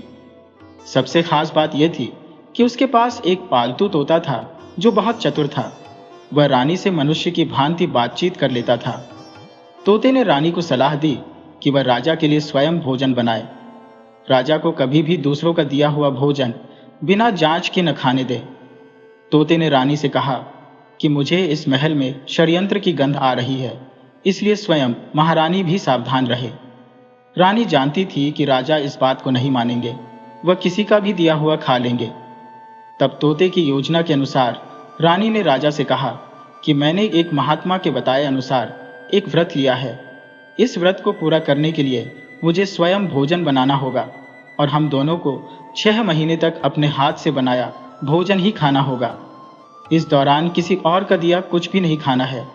सबसे खास बात यह थी कि उसके पास एक पालतू तोता था जो बहुत चतुर था। वह रानी से मनुष्य की भांति बातचीत कर लेता था। तोते ने रानी को सलाह दी कि वह राजा के लिए स्वयं भोजन बनाए। राजा को कभी भी दूसरों का दिया हुआ भोजन बिना जांच के न खाने दे। तोते ने रानी से कहा कि मुझे इस महल में षड्यंत्र की गंध आ रही है, इसलिए स्वयं महारानी भी सावधान रहे। रानी जानती थी कि राजा इस बात को नहीं मानेंगे, वह किसी का भी दिया हुआ खा लेंगे। तब तोते की योजना के अनुसार रानी ने राजा से कहा कि मैंने एक महात्मा के बताए अनुसार एक व्रत लिया है। इस व्रत को पूरा करने के लिए मुझे स्वयं भोजन बनाना होगा और हम दोनों को 6 महीने तक अपने हाथ से बनाया भोजन ही खाना होगा। इस दौरान किसी और का दिया कुछ भी नहीं खाना है,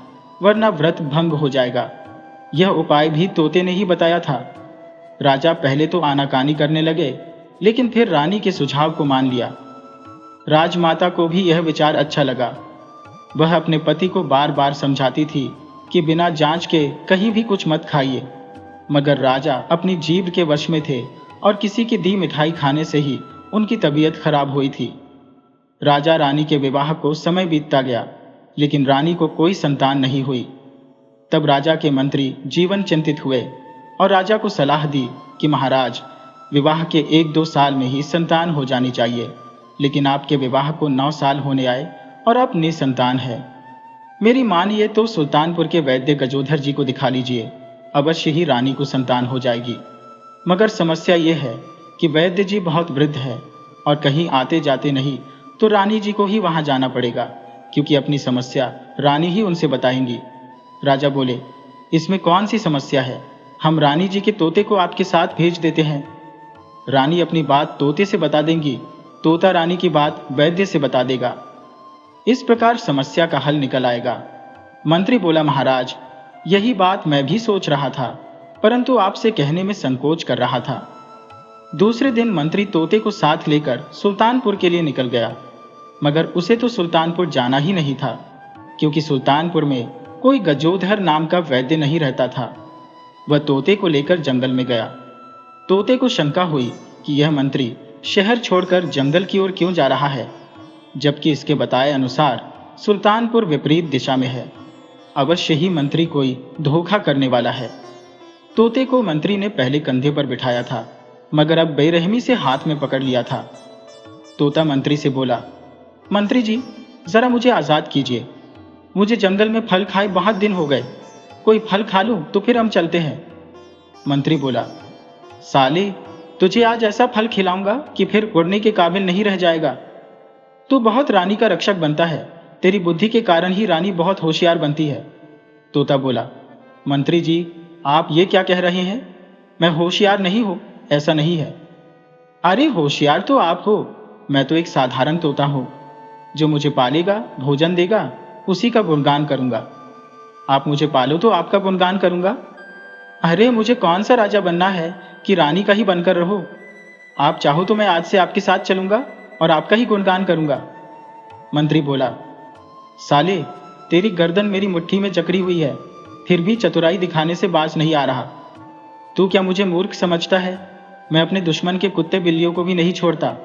वरना व्रत भंग हो जाएगा। यह उपाय भी तोते ने ही बताया था। राजा पहले तो आनाकानी करने लगे, लेकिन फिर रानी के सुझाव को मान लिया। राजमाता को भी यह विचार अच्छा लगा। वह अपने पति को बार बार समझाती थी कि बिना जांच के कहीं भी कुछ मत खाइए, मगर राजा अपनी जीभ के वश में थे और किसी की दी मिठाई खाने से ही उनकी तबीयत खराब हुई थी। राजा रानी के विवाह को समय बीतता गया, लेकिन रानी को कोई संतान नहीं हुई। तब राजा के मंत्री जीवन चिंतित हुए और राजा को सलाह दी कि महाराज, विवाह के 1-2 साल में ही संतान हो जानी चाहिए, लेकिन आपके विवाह को 9 साल होने आए और आप निसंतान है। मेरी मानिए तो सुल्तानपुर के वैद्य गजोधर जी को दिखा लीजिए, अवश्य ही रानी को संतान हो जाएगी। मगर समस्या ये है कि वैद्य जी बहुत वृद्ध है और कहीं आते जाते नहीं तो रानी जी को ही वहां जाना पड़ेगा, क्योंकि अपनी समस्या रानी ही उनसे बताएंगी। राजा बोले, इसमें कौन सी समस्या है, हम रानी जी के तोते को आपके साथ भेज देते हैं। रानी अपनी बात तोते से बता देंगी, तोता रानी की बात वैद्य से बता देगा। इस प्रकार समस्या का हल निकल आएगा। मंत्री बोला, महाराज, यही बात मैं भी सोच रहा था, परंतु आपसे कहने में संकोच कर रहा था। दूसरे दिन मंत्री तोते को साथ लेकर सुल्तानपुर के लिए निकल गया, मगर उसे तो सुल्तानपुर जाना ही नहीं था, क्योंकि सुल्तानपुर में कोई गजोधर नाम का वैद्य नहीं रहता था। वह तोते को लेकर जंगल में गया। तोते को शंका हुई कि यह मंत्री शहर छोड़कर जंगल की ओर क्यों जा रहा है, जबकि इसके बताए अनुसार सुल्तानपुर विपरीत दिशा में है। अवश्य ही मंत्री कोई धोखा करने वाला है। तोते को मंत्री ने पहले कंधे पर बिठाया था, मगर अब बेरहमी से हाथ में पकड़ लिया था। तोता मंत्री से बोला, मंत्री जी, जरा मुझे आज़ाद कीजिए। मुझे जंगल में फल खाए बहुत दिन हो गए, कोई फल खा लूं तो फिर हम चलते हैं। मंत्री बोला, साले, तुझे आज ऐसा फल खिलाऊंगा कि फिर उड़ने के काबिल नहीं रह जाएगा। तू बहुत रानी का रक्षक बनता है, तेरी बुद्धि के कारण ही रानी बहुत होशियार बनती है। तोता बोला, मंत्री जी, आप ये क्या कह रहे हैं? मैं होशियार नहीं हूं, ऐसा नहीं है। अरे होशियार तो आप हो, मैं तो एक साधारण तोता हूं। जो मुझे पालेगा, भोजन देगा, उसी का गुणगान करूंगा। आप मुझे पालो तो आपका गुणगान करूंगा। अरे मुझे कौन सा राजा बनना है कि रानी का ही बनकर रहो। आप चाहो तो मैं आज से आपके साथ चलूंगा और आपका ही गुणगान करूंगा। मंत्री बोला, साले, तेरी गर्दन मेरी मुट्ठी में जकड़ी हुई है, फिर भी चतुराई दिखाने से बाज नहीं आ रहा। तू क्या मुझे मूर्ख समझता है? मैं अपने दुश्मन के कुत्ते बिल्लियों को भी नहीं छोड़ता।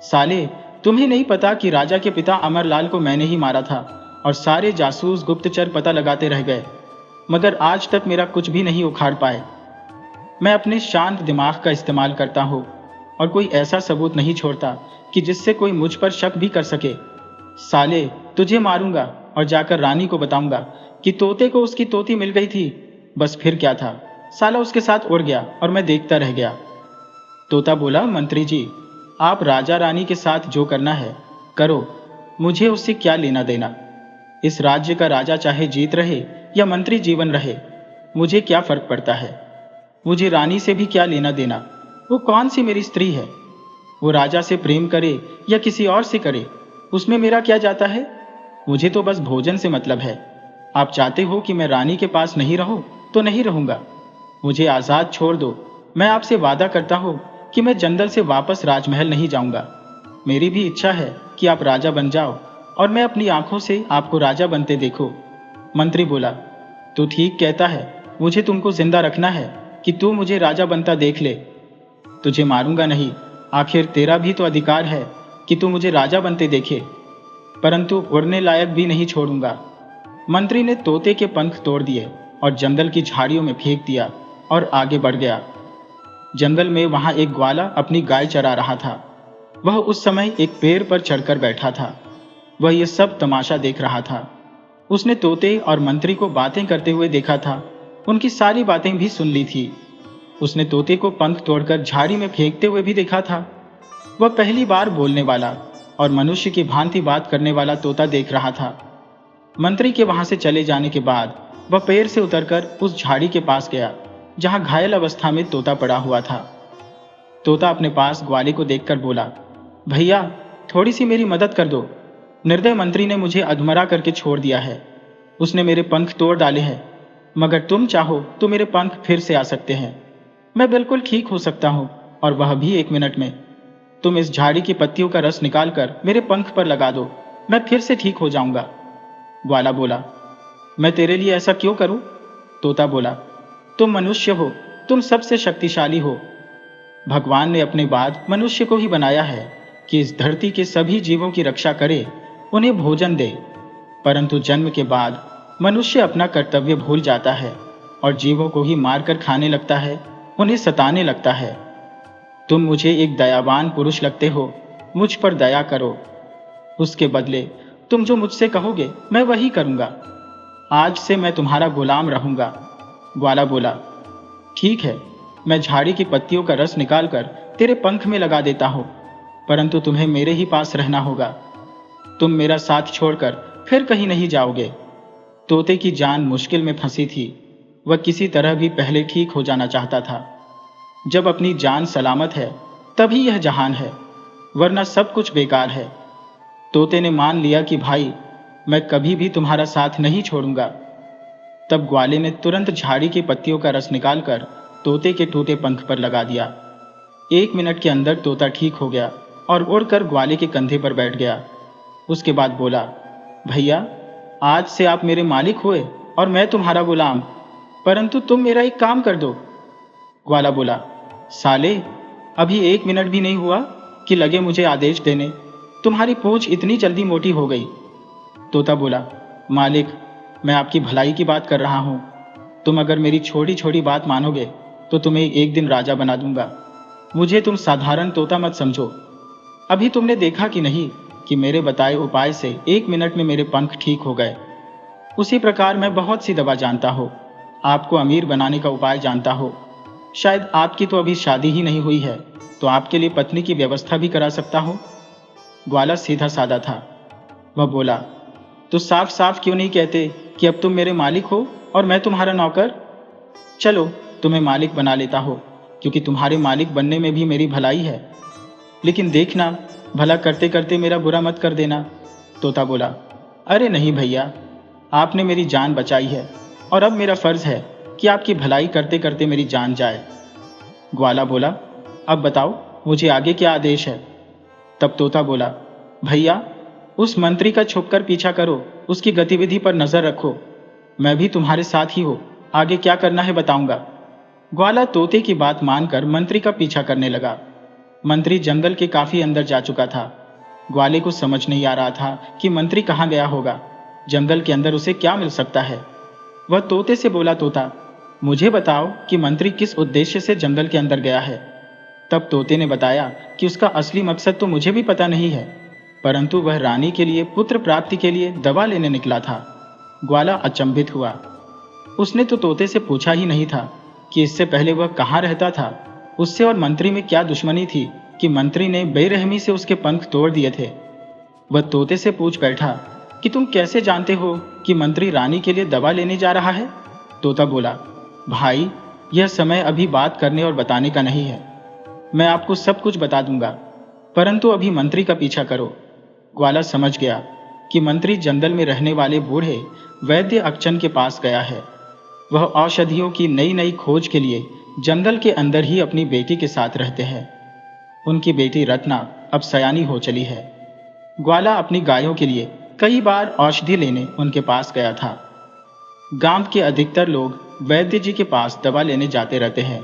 साले, तुम्हें नहीं पता कि राजा के पिता अमरलाल को मैंने ही मारा था और सारे जासूस गुप्तचर पता लगाते रह गए, मगर आज तक मेरा कुछ भी नहीं उखाड़ पाए। मैं अपने शांत दिमाग का इस्तेमाल करता हूँ और कोई ऐसा सबूत नहीं छोड़ता कि जिससे कोई मुझ पर शक भी कर सके। साले, तुझे मारूंगा और जाकर रानी को बताऊंगा कि तोते को उसकी तोती मिल गई थी। बस फिर क्या था, साला उसके साथ उड़ गया और मैं देखता रह गया। तोता बोला, मंत्री जी, आप राजा रानी के साथ जो करना है करो, मुझे उससे क्या लेना देना। इस राज्य का राजा चाहे जीत रहे या मंत्री जीवन रहे, मुझे क्या फर्क पड़ता है। मुझे रानी से भी क्या लेना देना, वो कौन सी मेरी स्त्री है। वो राजा से प्रेम करे या किसी और से करे, उसमें मेरा क्या जाता है। मुझे तो बस भोजन से मतलब है। आप चाहते हो कि मैं रानी के पास नहीं रहूं तो नहीं रहूंगा। मुझे आज़ाद छोड़ दो। मैं आपसे वादा करता हूं कि मैं जंगल से वापस राजमहल नहीं जाऊंगा। मेरी भी इच्छा है कि आप राजा बन जाओ और मैं अपनी आंखों से आपको राजा बनते देखूं। मंत्री बोला, तू ठीक कहता है, मुझे तुमको जिंदा रखना है कि तू मुझे राजा बनता देख ले। तुझे मारूंगा नहीं, आखिर तेरा भी तो अधिकार है कि तू मुझे राजा बनते देखे, परंतु उड़ने लायक भी नहीं छोड़ूंगा। मंत्री ने तोते के पंख तोड़ दिए और जंगल की झाड़ियों में फेंक दिया और आगे बढ़ गया। जंगल में वहां एक ग्वाला अपनी गाय चरा रहा था। वह उस समय एक पेड़ पर चढ़कर बैठा था। वह यह सब तमाशा देख रहा था। उसने तोते और मंत्री को बातें करते हुए देखा था, उनकी सारी बातें भी सुन ली थी। उसने तोते को पंख तोड़कर झाड़ी में फेंकते हुए भी देखा था। वह पहली बार बोलने वाला और मनुष्य की भांति बात करने वाला तोता देख रहा था। मंत्री के वहां से चले जाने के बाद वह पेड़ से उतरकर उस झाड़ी के पास गया जहां घायल अवस्था में तोता पड़ा हुआ था। तोता अपने पास ग्वाले को देखकर बोला, भैया, थोड़ी सी मेरी मदद कर दो। निर्दय मंत्री ने मुझे अधमरा करके छोड़ दिया है। उसने मेरे पंख तोड़ डाले हैं, मगर तुम चाहो तो मेरे पंख फिर से आ सकते हैं। मैं बिल्कुल ठीक हो सकता हूँ, और वह भी 1 मिनट में। तुम इस झाड़ी की पत्तियों का रस निकालकर मेरे पंख पर लगा दो, मैं फिर से ठीक हो जाऊंगा। ग्वाला बोला, मैं तेरे लिए ऐसा क्यों करूं? तोता बोला, तुम मनुष्य हो, तुम सबसे शक्तिशाली हो। भगवान ने अपने बाद मनुष्य को ही बनाया है कि इस धरती के सभी जीवों की रक्षा करे, उन्हें भोजन दे। परंतु जन्म के बाद मनुष्य अपना कर्तव्य भूल जाता है और जीवों को ही मारकर खाने लगता है, उन्हें सताने लगता है। तुम मुझे एक दयावान पुरुष लगते हो, मुझ पर दया करो। उसके बदले तुम जो मुझसे कहोगे मैं वही करूंगा। आज से मैं तुम्हारा गुलाम रहूंगा। ग्वाला बोला, ठीक है, मैं झाड़ी की पत्तियों का रस निकालकर तेरे पंख में लगा देता हूं, परंतु तुम्हें मेरे ही पास रहना होगा। तुम मेरा साथ छोड़कर फिर कहीं नहीं जाओगे। तोते की जान मुश्किल में फंसी थी। वह किसी तरह भी पहले ठीक हो जाना चाहता था। जब अपनी जान सलामत है तभी यह जहान है, वरना सब कुछ बेकार है। तोते ने मान लिया कि भाई, मैं कभी भी तुम्हारा साथ नहीं छोड़ूंगा। तब ग्वाले ने तुरंत झाड़ी की पत्तियों का रस निकालकर तोते के टूटे पंख पर लगा दिया। 1 मिनट के अंदर तोता ठीक हो गया और उड़कर ग्वाले के कंधे पर बैठ गया। उसके बाद बोला, भैया, आज से आप मेरे मालिक हुए और मैं तुम्हारा गुलाम, परंतु तुम मेरा एक काम कर दो। ग्वाला बोला, साले, अभी 1 मिनट भी नहीं हुआ कि लगे मुझे आदेश देने। तुम्हारी पूंछ इतनी जल्दी मोटी हो गई। तोता बोला, मालिक, मैं आपकी भलाई की बात कर रहा हूँ। तुम अगर मेरी छोटी छोटी बात मानोगे तो तुम्हें एक दिन राजा बना दूंगा। मुझे तुम साधारण तोता मत समझो। अभी तुमने देखा कि नहीं कि मेरे बताए उपाय से 1 मिनट में मेरे पंख ठीक हो गए। उसी प्रकार मैं बहुत सी दवा जानता हूँ। आपको अमीर बनाने का उपाय जानता हो। शायद आपकी तो अभी शादी ही नहीं हुई है, तो आपके लिए पत्नी की व्यवस्था भी करा सकता हूँ। ग्वाला सीधा साधा था। वह बोला, तो साफ साफ क्यों नहीं कहते कि अब तुम मेरे मालिक हो और मैं तुम्हारा नौकर? चलो, तुम्हें मालिक बना लेता हो, क्योंकि तुम्हारे मालिक बनने में भी मेरी भलाई है। लेकिन देखना, भला करते करते मेरा बुरा मत कर देना। तोता बोला, अरे नहीं भैया, आपने मेरी जान बचाई है और अब मेरा फर्ज है कि आपकी भलाई करते करते मेरी जान जाए। ग्वाला बोला, अब बताओ, मुझे आगे क्या आदेश है? तब तोता बोला, भैया, उस मंत्री का छुपकर पीछा करो, उसकी गतिविधि पर नजर रखो। मैं भी तुम्हारे साथ ही हूँ, आगे क्या करना है बताऊंगा। ग्वाला तोते की बात मानकर मंत्री का पीछा करने लगा। मंत्री जंगल के काफी अंदर जा चुका था। ग्वाले को समझ नहीं आ रहा था कि मंत्री कहाँ गया होगा। जंगल के अंदर उसे क्या मिल सकता है। वह तोते से बोला, तोता, मुझे बताओ कि मंत्री किस उद्देश्य से जंगल के अंदर गया है। तब तोते ने बताया कि उसका असली मकसद तो मुझे भी पता नहीं है, परंतु वह रानी के लिए पुत्र प्राप्ति के लिए दवा लेने निकला था। ग्वाला अचंभित हुआ। उसने तो तोते से पूछा ही नहीं था कि इससे पहले वह कहाँ रहता था। उससे और मंत्री में क्या दुश्मनी थी कि मंत्री ने बेरहमी से उसके पंख तोड़ दिए थे। वह तोते से पूछ बैठा कि तुम कैसे जानते हो कि मंत्री रानी के लिए दवा लेने जा रहा है? तोता बोला, भाई, यह समय अभी बात करने और बताने का नहीं है। मैं आपको सब कुछ बता दूंगा, परंतु अभी मंत्री का पीछा करो। ग्वाला समझ गया कि मंत्री जंगल में रहने वाले बूढ़े वैद्य अक्षन के पास गया है। वह औषधियों की नई नई खोज के लिए जंगल के अंदर ही अपनी बेटी के साथ रहते हैं। उनकी बेटी रत्ना अब सयानी हो चली है। ग्वाला अपनी गायों के लिए कई बार औषधि लेने उनके पास गया था। गांव के अधिकतर लोग वैद्य जी के पास दवा लेने जाते रहते हैं।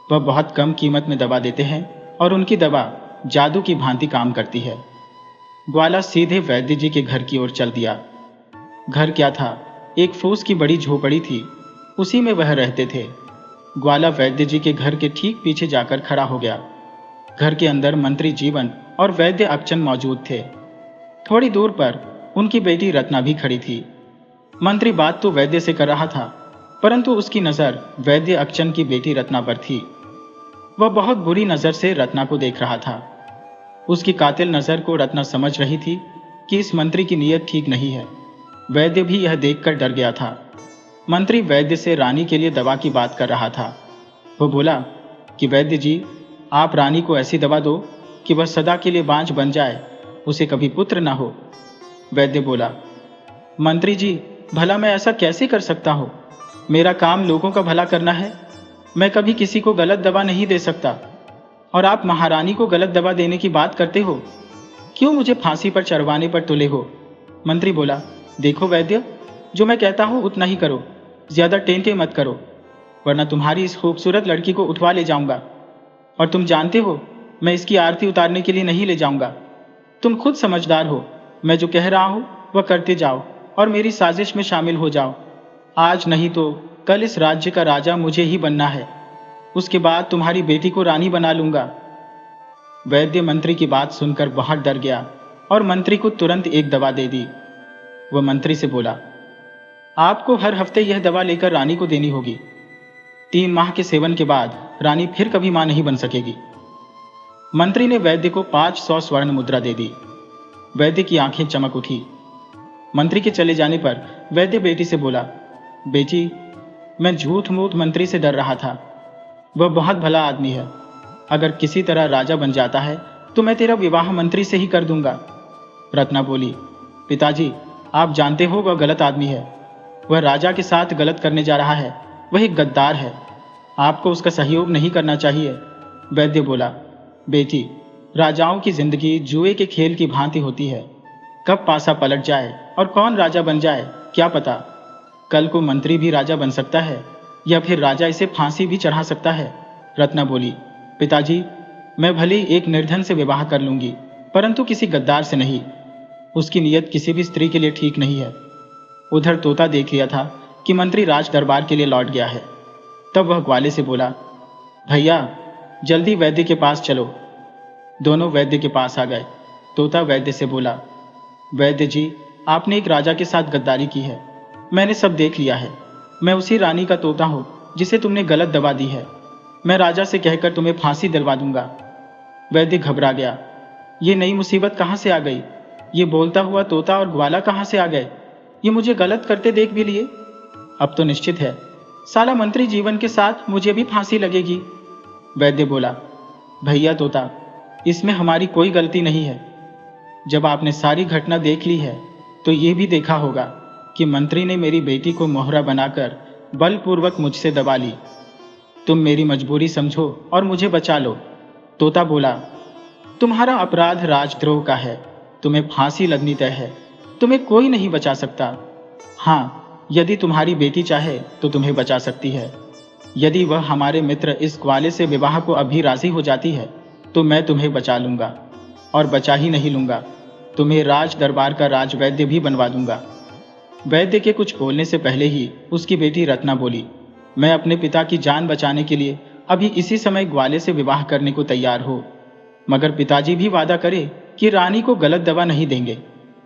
वह बहुत कम कीमत में दवा देते हैं और उनकी दवा जादू की भांति काम करती है। ग्वाला सीधे वैद्य जी के घर की ओर चल दिया। घर क्या था, एक फूस की बड़ी झोपड़ी थी, उसी में वह रहते थे। ग्वाला वैद्य जी के घर के ठीक पीछे जाकर खड़ा हो गया। घर के अंदर मंत्री जीवन और वैद्य अक्षन मौजूद थे। थोड़ी दूर पर उनकी बेटी रत्ना भी खड़ी थी। मंत्री बात तो वैद्य से कर रहा था, परंतु उसकी नज़र वैद्य अक्षन की बेटी रत्ना पर थी। वह बहुत बुरी नज़र से रत्ना को देख रहा था। उसकी कातिल नज़र को रत्ना समझ रही थी कि इस मंत्री की नीयत ठीक नहीं है। वैद्य भी यह देखकर डर गया था। मंत्री वैद्य से रानी के लिए दवा की बात कर रहा था। वो बोला कि वैद्य जी, आप रानी को ऐसी दवा दो कि वह सदा के लिए बांझ बन जाए, उसे कभी पुत्र ना हो। वैद्य बोला, मंत्री जी, भला मैं ऐसा कैसे कर सकता हूँ? मेरा काम लोगों का भला करना है। मैं कभी किसी को गलत दवा नहीं दे सकता। और आप महारानी को गलत दवा देने की बात करते हो, क्यों मुझे फांसी पर चढ़वाने पर तुले हो? मंत्री बोला, देखो वैद्य, जो मैं कहता हूँ उतना ही करो, ज्यादा टेंटे मत करो, वरना तुम्हारी इस खूबसूरत लड़की को उठवा ले जाऊंगा। और तुम जानते हो, मैं इसकी आरती उतारने के लिए नहीं ले जाऊंगा। तुम खुद समझदार हो, मैं जो कह रहा हूँ वह करते जाओ और मेरी साजिश में शामिल हो जाओ। आज नहीं तो कल इस राज्य का राजा मुझे ही बनना है। उसके बाद तुम्हारी बेटी को रानी बना लूंगा। वैद्य मंत्री की बात सुनकर बहुत डर गया और मंत्री को तुरंत एक दवा दे दी। वह मंत्री से बोला, आपको हर हफ्ते यह दवा लेकर रानी को देनी होगी। 3 माह के सेवन के बाद रानी फिर कभी मां नहीं बन सकेगी। मंत्री ने वैद्य को 500 स्वर्ण मुद्रा दे दी। वैद्य की आंखें चमक उठी। मंत्री के चले जाने पर वैद्य बेटी से बोला, बेटी, मैं झूठ मूठ मंत्री से डर रहा था। वह बहुत भला आदमी है। अगर किसी तरह राजा बन जाता है तो मैं तेरा विवाह मंत्री से ही कर दूंगा। रत्ना बोली, पिताजी, आप जानते हो वह गलत आदमी है। वह राजा के साथ गलत करने जा रहा है। वह एक गद्दार है। आपको उसका सहयोग नहीं करना चाहिए। वैद्य बोला, बेटी, राजाओं की जिंदगी जुए के खेल की भांति होती है। कब पासा पलट जाए और कौन राजा बन जाए क्या पता। कल को मंत्री भी राजा बन सकता है या फिर राजा इसे फांसी भी चढ़ा सकता है। रत्ना बोली, पिताजी, मैं भले एक निर्धन से विवाह कर लूंगी, परंतु किसी गद्दार से नहीं। उसकी नीयत किसी भी स्त्री के लिए ठीक नहीं है। उधर तोता देख लिया था कि मंत्री राज दरबार के लिए लौट गया है। तब वह ग्वाले से बोला, भैया, जल्दी वैद्य के पास चलो। दोनों वैद्य के पास आ गए। तोता वैद्य से बोला, वैद्य जी, आपने एक राजा के साथ गद्दारी की है। मैंने सब देख लिया है। मैं उसी रानी का तोता हूँ जिसे तुमने गलत दवा दी है। मैं राजा से कहकर तुम्हें फांसी दिलवा दूंगा। वैद्य घबरा गया। ये नई मुसीबत कहाँ से आ गई? ये बोलता हुआ तोता और ग्वाला कहाँ से आ गए? ये मुझे गलत करते देख भी लिए। अब तो निश्चित है, साला मंत्री जीवन के साथ मुझे भी फांसी लगेगी। वैद्य बोला, भैया तोता, इसमें हमारी कोई गलती नहीं है। जब आपने सारी घटना देख ली है तो ये भी देखा होगा कि मंत्री ने मेरी बेटी को मोहरा बनाकर बलपूर्वक मुझसे दबा ली। तुम मेरी मजबूरी समझो और मुझे बचा लो। तोता बोला, तुम्हारा अपराध राजद्रोह का है। तुम्हें फांसी लगनी तय है। तुम्हें कोई नहीं बचा सकता। हाँ, यदि तुम्हारी बेटी चाहे तो तुम्हें बचा सकती है। यदि वह हमारे मित्र इस ग्वाले से विवाह को अभी राजी हो जाती है तो मैं तुम्हें बचा लूंगा, और बचा ही नहीं लूंगा, तुम्हें राज दरबार का राजवैद्य भी बनवा दूंगा। वैद्य के कुछ बोलने से पहले ही उसकी बेटी रत्ना बोली, मैं अपने पिता की जान बचाने के लिए अभी इसी समय ग्वाले से विवाह करने को तैयार हो, मगर पिताजी भी वादा करे कि रानी को गलत दवा नहीं देंगे,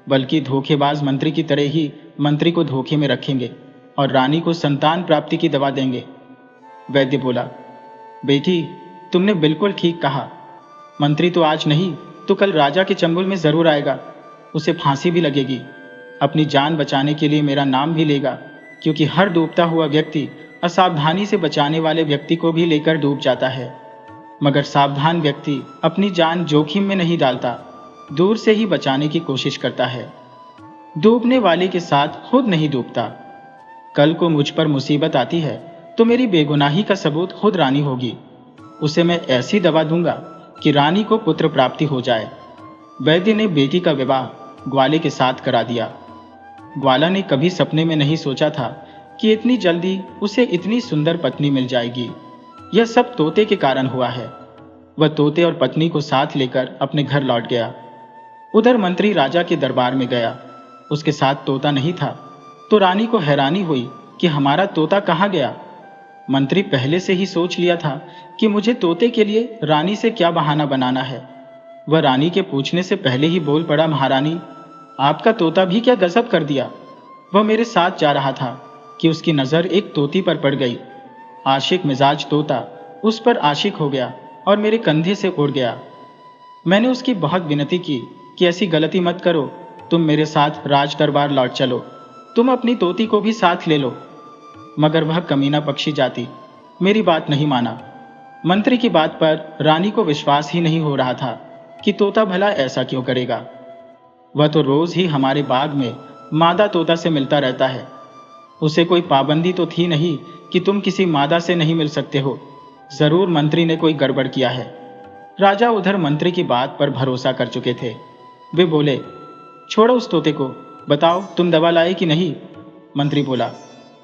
बल्कि धोखेबाज मंत्री की तरह ही मंत्री को धोखे में रखेंगे और रानी को संतान प्राप्ति की दवा देंगे। वैद्य बोला, बेटी, तुमने बिल्कुल ठीक कहा। मंत्री तो आज नहीं तो कल राजा के चंबुल में जरूर आएगा। उसे फांसी भी लगेगी। अपनी जान बचाने के लिए मेरा नाम भी लेगा, क्योंकि हर डूबता हुआ व्यक्ति असावधानी से बचाने वाले व्यक्ति को भी लेकर डूब जाता है। मगर सावधान व्यक्ति अपनी जान जोखिम में नहीं डालता, दूर से ही बचाने की कोशिश करता है। डूबने वाले के साथ खुद नहीं डूबता। कल को मुझ पर मुसीबत आती है तो मेरी बेगुनाही का सबूत खुद रानी होगी। उसे मैं ऐसी दवा दूंगा कि रानी को पुत्र प्राप्ति हो जाए। वैद्य ने बेटी का विवाह ग्वाले के साथ करा दिया। ग्वाला ने कभी सपने में नहीं सोचा था कि इतनी जल्दी उसे इतनी सुंदर पत्नी मिल जाएगी। यह सब तोते के कारण हुआ है। वह तोते और पत्नी को साथ लेकर अपने घर लौट गया। उधर मंत्री राजा के दरबार में गया। उसके साथ तोता नहीं था, तो रानी को हैरानी हुई कि हमारा तोता कहाँ गया। मंत्री पहले से ही सोच लिया था कि मुझे तोते के लिए रानी से क्या बहाना बनाना है। वह रानी के पूछने से पहले ही बोल पड़ा, महारानी, आपका तोता भी क्या गजब कर दिया। वह मेरे साथ जा रहा था कि उसकी नज़र एक तोती पर पड़ गई। आशिक मिजाज तोता उस पर आशिक हो गया और मेरे कंधे से उड़ गया। मैंने उसकी बहुत विनती की कि ऐसी गलती मत करो, तुम मेरे साथ राज दरबार लौट चलो, तुम अपनी तोती को भी साथ ले लो। मगर वह कमीना पक्षी जाति मेरी बात नहीं माना। मंत्री की बात पर रानी को विश्वास ही नहीं हो रहा था कि तोता भला ऐसा क्यों करेगा। वह तो रोज ही हमारे बाग में मादा तोता से मिलता रहता है। उसे कोई पाबंदी तो थी नहीं कि तुम किसी मादा से नहीं मिल सकते हो। जरूर मंत्री ने कोई गड़बड़ किया है। राजा उधर मंत्री की बात पर भरोसा कर चुके थे। वे बोले, छोड़ो उस तोते को, बताओ तुम दवा लाए कि नहीं। मंत्री बोला,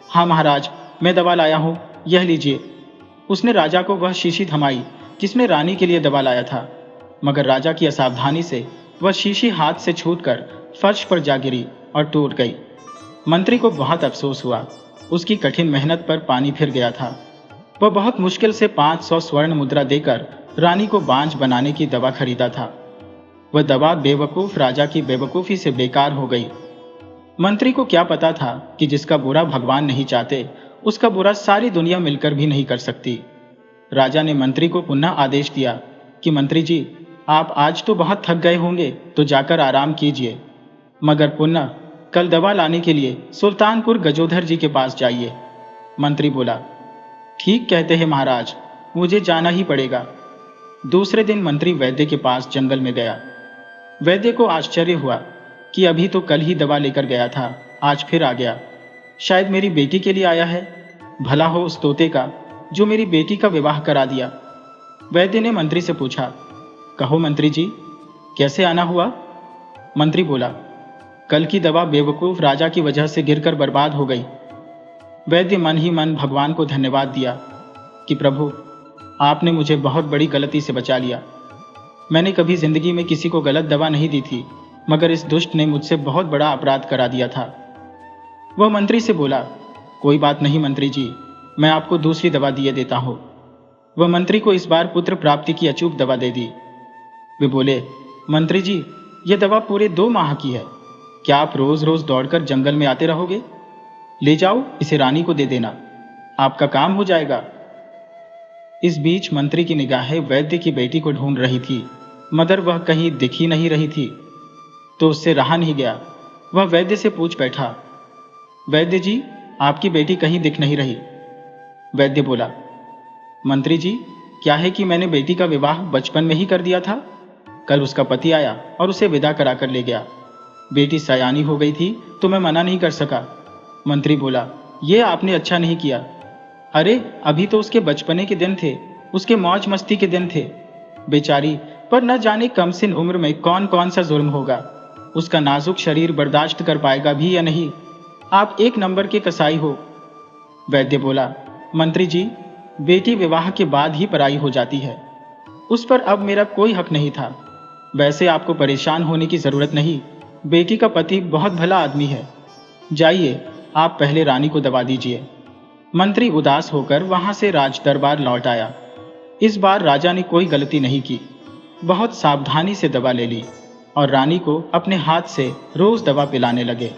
हाँ महाराज, मैं दवा लाया हूँ, यह लीजिए। उसने राजा को वह शीशी थमाई जिसमें रानी के लिए दवा लाया था। मगर राजा की असावधानी से वह शीशी हाथ से छूटकर फर्श पर जा गिरी और टूट गई। मंत्री को बहुत अफसोस हुआ। उसकी कठिन मेहनत पर पानी फिर गया था। वह बहुत मुश्किल से 500 स्वर्ण मुद्रा देकर रानी को बांझ बनाने की दवा खरीदा था। वह दवा बेवकूफ राजा की बेवकूफ़ी से बेकार हो गई। मंत्री को क्या पता था कि जिसका बुरा भगवान नहीं चाहते, उसका बुरा सारी दुनिया मिलकर भी नहीं कर सकती। राजा ने मंत्री को पुनः आदेश दिया कि मंत्री जी, आप आज तो बहुत थक गए होंगे, तो जाकर आराम कीजिए, मगर पुनः कल दवा लाने के लिए सुल्तानपुर गजोधर जी के पास जाइए। मंत्री बोला, ठीक कहते हैं महाराज, मुझे जाना ही पड़ेगा। दूसरे दिन मंत्री वैद्य के पास जंगल में गया। वैद्य को आश्चर्य हुआ कि अभी तो कल ही दवा लेकर गया था, आज फिर आ गया। शायद मेरी बेटी के लिए आया है। भला हो उस तोते का जो मेरी बेटी का विवाह करा दिया। वैद्य ने मंत्री से पूछा, कहो मंत्री जी, कैसे आना हुआ। मंत्री बोला, कल की दवा बेवकूफ राजा की वजह से गिरकर बर्बाद हो गई। वैद्य मन ही मन भगवान को धन्यवाद दिया कि प्रभु, आपने मुझे बहुत बड़ी गलती से बचा लिया। मैंने कभी जिंदगी में किसी को गलत दवा नहीं दी थी, मगर इस दुष्ट ने मुझसे बहुत बड़ा अपराध करा दिया था। वह मंत्री से बोला, कोई बात नहीं मंत्री जी, मैं आपको दूसरी दवा दिए देता हूँ। वह मंत्री को इस बार पुत्र प्राप्ति की अचूक दवा दे दी। वे बोले, मंत्री जी, यह दवा पूरे 2 माह की है। क्या आप रोज रोज दौड़कर जंगल में आते रहोगे? ले जाओ, इसे रानी को दे देना, आपका काम हो जाएगा। इस बीच मंत्री की निगाहें वैद्य की बेटी को ढूंढ रही थी, मगर वह कहीं दिख ही नहीं रही थी। तो उससे रहा नहीं गया। वह वैद्य से पूछ बैठा, वैद्य जी, आपकी बेटी कहीं दिख नहीं रही। वैद्य बोला, मंत्री जी, क्या है कि मैंने बेटी का विवाह बचपन में ही कर दिया था। कल उसका पति आया और उसे विदा करा कर ले गया। बेटी सयानी हो गई थी तो मैं मना नहीं कर सका। मंत्री बोला, यह आपने अच्छा नहीं किया। अरे अभी तो उसके बचपने के दिन थे, उसके मौज मस्ती के दिन थे। बेचारी पर न जाने कम सिन उम्र में कौन कौन सा जुर्म होगा। उसका नाजुक शरीर बर्दाश्त कर पाएगा भी या नहीं। आप एक नंबर के कसाई हो। वैद्य बोला, मंत्री जी, बेटी विवाह के बाद ही पराई हो जाती है, उस पर अब मेरा कोई हक नहीं था। वैसे आपको परेशान होने की जरूरत नहीं, बेटी का पति बहुत भला आदमी है। जाइए, आप पहले रानी को दवा दीजिए। मंत्री उदास होकर वहां से राज दरबार लौट आया। इस बार राजा ने कोई गलती नहीं की। बहुत सावधानी से दवा ले ली और रानी को अपने हाथ से रोज दवा पिलाने लगे।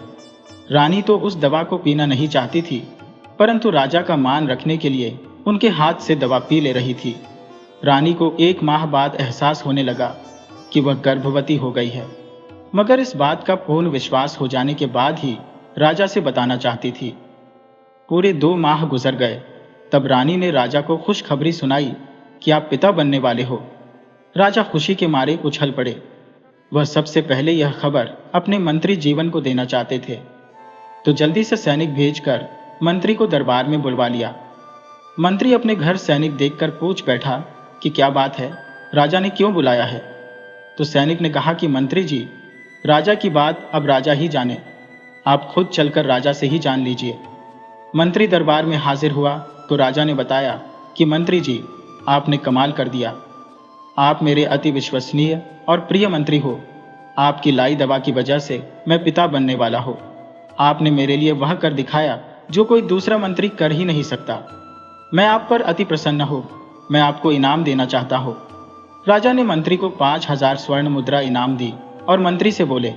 रानी तो उस दवा को पीना नहीं चाहती थी, परंतु राजा का मान रखने के लिए उनके हाथ से दवा पी ले रही थी। रानी को 1 माह बाद एहसास होने लगा कि वह गर्भवती हो गई है, मगर इस बात का पूर्ण विश्वास हो जाने के बाद ही राजा से बताना चाहती थी। पूरे 2 माह गुजर गए, तब रानी ने राजा को खुशखबरी सुनाई कि आप पिता बनने वाले हो। राजा खुशी के मारे उछल पड़े। वह सबसे पहले यह खबर अपने मंत्री जीवन को देना चाहते थे, तो जल्दी से सैनिक भेजकर मंत्री को दरबार में बुलवा लिया। मंत्री अपने घर सैनिक देखकर पूछ बैठा कि क्या बात है, राजा ने क्यों बुलाया है। तो सैनिक ने कहा कि मंत्री जी, राजा की बात अब राजा ही जाने, आप खुद चलकर राजा से ही जान लीजिए। मंत्री दरबार में हाजिर हुआ तो राजा ने बताया कि मंत्री जी, आपने कमाल कर दिया। आप मेरे अति विश्वसनीय और प्रिय मंत्री हो। आपकी लाई दवा की वजह से मैं पिता बनने वाला हूँ। आपने मेरे लिए वह कर दिखाया जो कोई दूसरा मंत्री कर ही नहीं सकता। मैं आप पर अति प्रसन्न हूँ। मैं आपको इनाम देना चाहता हूँ। राजा ने मंत्री को 5000 स्वर्ण मुद्रा इनाम दी और मंत्री से बोले,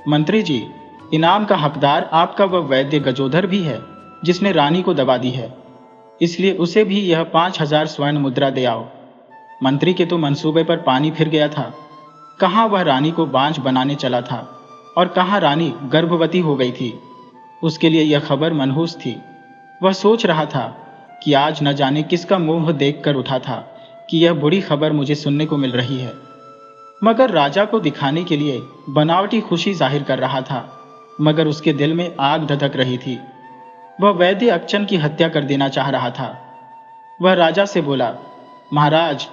मंत्री जी, इनाम का हकदार आपका वह वैद्य गजोधर भी है जिसने रानी को दवा दी है, इसलिए उसे भी यह 5000 स्वर्ण मुद्रा दे आओ। मंत्री के तो मंसूबे पर पानी फिर गया था। कहाँ वह रानी को बांझ बनाने चला था और कहाँ रानी गर्भवती हो गई थी। उसके लिए यह खबर मनहूस थी। वह सोच रहा था कि आज न जाने किसका मुंह देखकर उठा था कि यह बुरी खबर मुझे सुनने को मिल रही है, मगर राजा को दिखाने के लिए बनावटी खुशी जाहिर कर रहा था, मगर उसके दिल में आग धधक रही थी। वह वैद्य अक्चन की हत्या कर देना चाह रहा था। वह राजा से बोला, महाराज,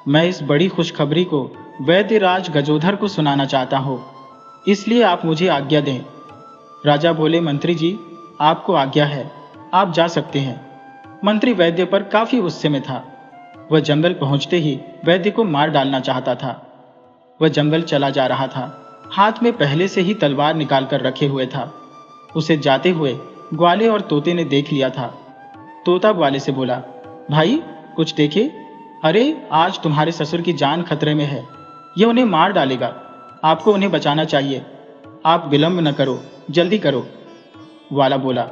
मैं इस बड़ी खुशखबरी को वैद्य राज गजोधर को सुनाना चाहता हूँ, इसलिए आप मुझे आज्ञा दें। राजा बोले, मंत्री जी, आपको आज्ञा है, आप जा सकते हैं। मंत्री वैद्य पर काफी गुस्से में था। वह जंगल पहुंचते ही वैद्य को मार डालना चाहता था। वह जंगल चला जा रहा था, हाथ में पहले से ही तलवार निकाल कर रखे हुए था। उसे जाते हुए ग्वाले और तोते ने देख लिया था। तोता ग्वाले से बोला, भाई कुछ देखे? अरे, आज तुम्हारे ससुर की जान खतरे में है, यह उन्हें मार डालेगा। आपको उन्हें बचाना चाहिए। आप विलंब न करो, जल्दी करो। ग्वाला बोला,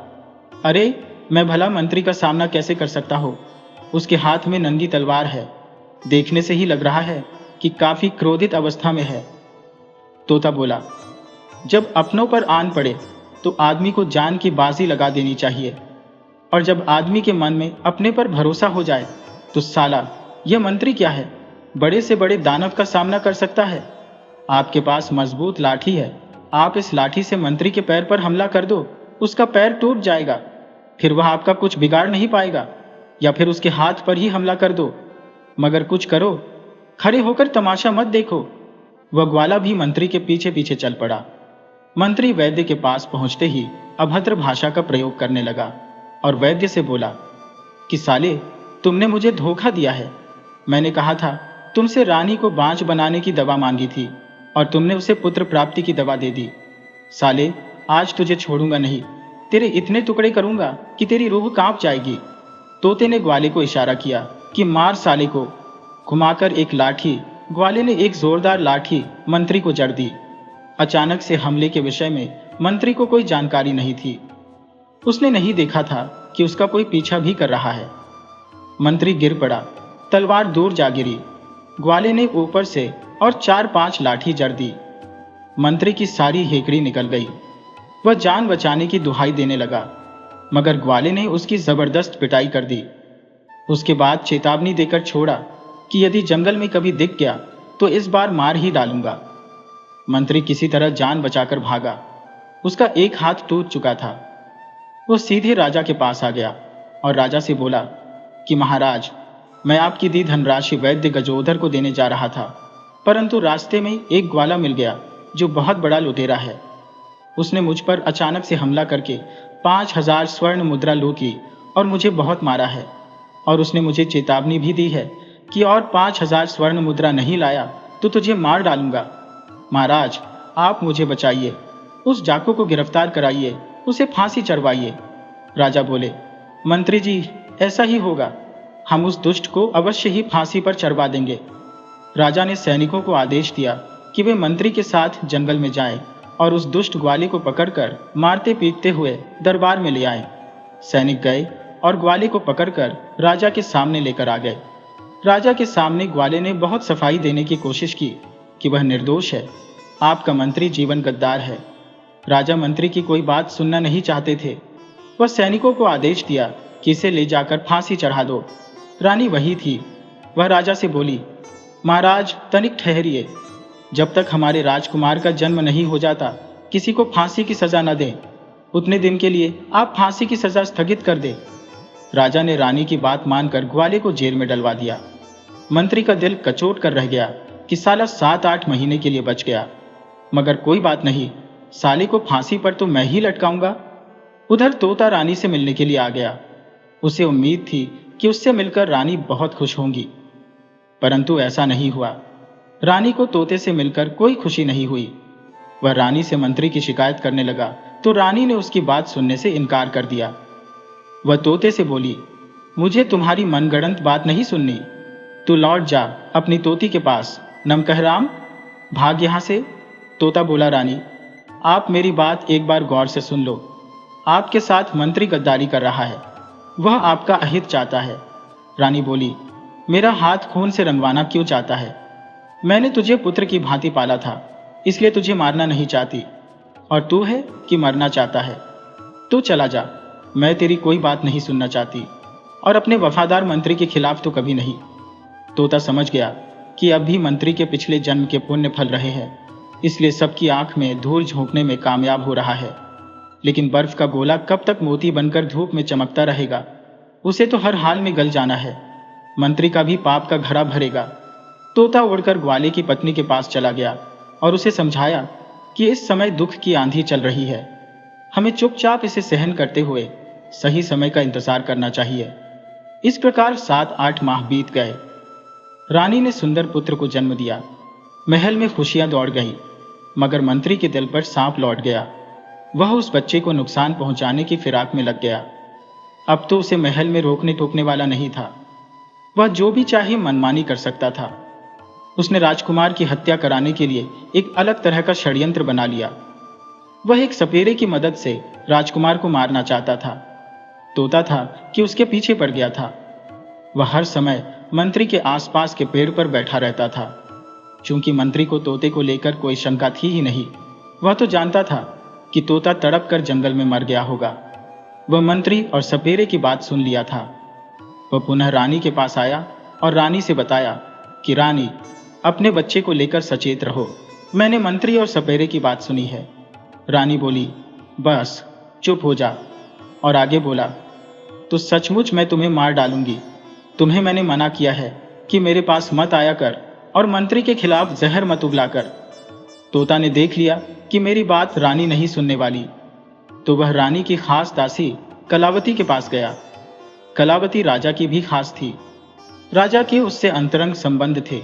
अरे, मैं भला मंत्री का सामना कैसे कर सकता हूँ? उसके हाथ में नंगी तलवार है, देखने से ही लग रहा है कि काफी क्रोधित अवस्था में है। तोता बोला, जब अपनों पर आन पड़े तो आदमी को जान की बाजी लगा देनी चाहिए, और जब आदमी के मन में अपने पर भरोसा हो जाए तो साला यह मंत्री क्या है, बड़े से बड़े दानव का सामना कर सकता है। आपके पास मजबूत लाठी है, आप इस लाठी से मंत्री के पैर पर हमला कर दो, उसका पैर टूट जाएगा, फिर वह आपका कुछ बिगाड़ नहीं पाएगा, या फिर उसके हाथ पर ही हमला कर दो, मगर कुछ करो, खड़े होकर तमाशा मत देखो। वह ग्वाला भी मंत्री के पीछे पीछे चल पड़ा। मंत्री वैद्य के पास पहुंचते ही अभद्र भाषा का प्रयोग करने लगा और वैद्य से बोला कि साले, तुमने मुझे धोखा दिया है। मैंने कहा था तुमसे रानी को बांझ बनाने की दवा मांगी थी और तुमने उसे पुत्र प्राप्ति की दवा दे दी। साले, आज तुझे छोड़ूंगा नहीं, तेरे इतने टुकड़े करूंगा कि तेरी रूह कांप जाएगी। तोते ने ग्वाले को इशारा किया कि मार साले को। घुमाकर एक लाठी, ग्वाले ने एक जोरदार लाठी मंत्री को जड़ दी। अचानक से हमले के विषय में मंत्री को कोई जानकारी नहीं थी। उसने नहीं देखा था कि उसका कोई पीछा भी कर रहा है। मंत्री गिर पड़ा, तलवार दूर जा गिरी। ग्वाले ने ऊपर से और 4-5 लाठी जड़ दी। मंत्री की सारी हेकड़ी निकल गई। वह जान बचाने की दुहाई देने लगा, मगर ग्वाले ने उसकी जबरदस्त पिटाई कर दी। उसके बाद चेतावनी देकर छोड़ा कि यदि जंगल में कभी दिख गया तो इस बार मार ही डालूंगा। मंत्री किसी तरह जान बचाकर भागा। उसका एक हाथ टूट चुका था। वो सीधे राजा के पास आ गया और राजा से बोला कि महाराज, मैं आपकी दी धनराशि वैद्य गजोधर को देने जा रहा था, परंतु रास्ते में एक ग्वाला मिल गया जो बहुत बड़ा लुटेरा है। उसने मुझ पर अचानक से हमला करके 5000 स्वर्ण मुद्रा लूट ली और मुझे बहुत मारा है, और उसने मुझे चेतावनी भी दी है कि और 5000 स्वर्ण मुद्रा नहीं लाया तो तुझे मार डालूंगा। महाराज, आप मुझे बचाइए, उस डाकू को गिरफ्तार कराइए, उसे फांसी चढ़वाइए। राजा बोले, मंत्री जी, ऐसा ही होगा, हम उस दुष्ट को अवश्य ही फांसी पर चढ़वा देंगे। राजा ने सैनिकों को आदेश दिया कि वे मंत्री के साथ जंगल में जाएं और उस दुष्ट ग्वाले को पकड़कर मारते पीटते हुए दरबार में ले आए। सैनिक गए और ग्वाले को पकड़कर राजा के सामने लेकर आ गए। राजा के सामने ग्वाले ने बहुत सफाई देने की कोशिश की कि वह निर्दोष है, आपका मंत्री जीवन गद्दार है। राजा मंत्री की कोई बात सुनना नहीं चाहते थे। वह सैनिकों को आदेश दिया कि इसे ले जाकर फांसी चढ़ा दो। रानी वही थी। वह राजा से बोली, महाराज तनिक ठहरिए, जब तक हमारे राजकुमार का जन्म नहीं हो जाता किसी को फांसी की सजा न दें। उतने दिन के लिए आप फांसी की सजा स्थगित कर दे। राजा ने रानी की बात मानकर ग्वाले को जेल में डलवा दिया। मंत्री का दिल कचोट कर रह गया कि साला 7-8 महीने के लिए बच गया, मगर कोई बात नहीं, साले को फांसी पर तो मैं ही लटकाऊंगा। उधर तोता रानी से मिलने के लिए आ गया। उसे उम्मीद थी कि उससे मिलकर रानी बहुत खुश होंगी, परंतु ऐसा नहीं हुआ। रानी को तोते से मिलकर कोई खुशी नहीं हुई। वह रानी से मंत्री की शिकायत करने लगा तो रानी ने उसकी बात सुनने से इनकार कर दिया। वह तोते से बोली, मुझे तुम्हारी मनगढ़ंत बात नहीं सुननी, तू लौट जा अपनी तोती के पास, नमकहराम भाग यहां से। तोता बोला, रानी आप मेरी बात एक बार गौर से सुन लो। आपके साथ मंत्री गद्दारी कर रहा है, वह आपका अहित चाहता है। रानी बोली, मेरा हाथ खून से रंगवाना क्यों चाहता है? मैंने तुझे पुत्र की भांति पाला था, इसलिए तुझे मारना नहीं चाहती, और तू है कि मरना चाहता है। तू चला जा, मैं तेरी कोई बात नहीं सुनना चाहती, और अपने वफादार मंत्री के खिलाफ तो कभी नहीं। तोता समझ गया कि अब भी मंत्री के पिछले जन्म के पुण्य फल रहे हैं, इसलिए सबकी आंख में धूल झोंकने में कामयाब हो रहा है। लेकिन बर्फ का गोला कब तक मोती बनकर धूप में चमकता रहेगा? उसे तो हर हाल में गल जाना है। मंत्री का भी पाप का घड़ा भरेगा। तोता उड़कर ग्वाले की पत्नी के पास चला गया और उसे समझाया कि इस समय दुख की आंधी चल रही है, हमें चुपचाप इसे सहन करते हुए सही समय का इंतजार करना चाहिए। इस प्रकार 7-8 माह बीत गए। रानी ने सुंदर पुत्र को जन्म दिया। महल में खुशियां दौड़ गई, मगर मंत्री के दिल पर सांप लौट गया। वह उस बच्चे को नुकसान पहुंचाने की फिराक में लग गया। अब तो उसे महल में रोकने टोकने वाला नहीं था। वह जो भी चाहे मनमानी कर सकता था। उसने राजकुमार की हत्या कराने के लिए एक अलग तरह का षड्यंत्र बना लिया। वह एक सपेरे की मदद से राजकुमार को मारना चाहता था। तोता था कि उसके पीछे पड़ गया था। वह हर समय मंत्री के आसपास के पेड़ पर बैठा रहता था। चूंकि मंत्री को तोते को लेकर कोई शंका थी ही नहीं, वह तो जानता था कि तोता तड़प कर जंगल में मर गया होगा। वह मंत्री और सपेरे की बात सुन लिया था। वह पुनः रानी के पास आया और रानी से बताया कि रानी, अपने बच्चे को लेकर सचेत रहो, मैंने मंत्री और सपेरे की बात सुनी है। रानी बोली, बस चुप हो जा, और आगे बोला, तो सचमुच मैं तुम्हें मार डालूंगी। तुम्हें मैंने मना किया है कि मेरे पास मत आया कर और मंत्री के खिलाफ जहर मत उगलाकर। तोता ने देख लिया कि मेरी बात रानी नहीं सुनने वाली, तो वह रानी की खास दासी कलावती के पास गया। कलावती राजा की भी खास थी। राजा के उससे अंतरंग संबंध थे।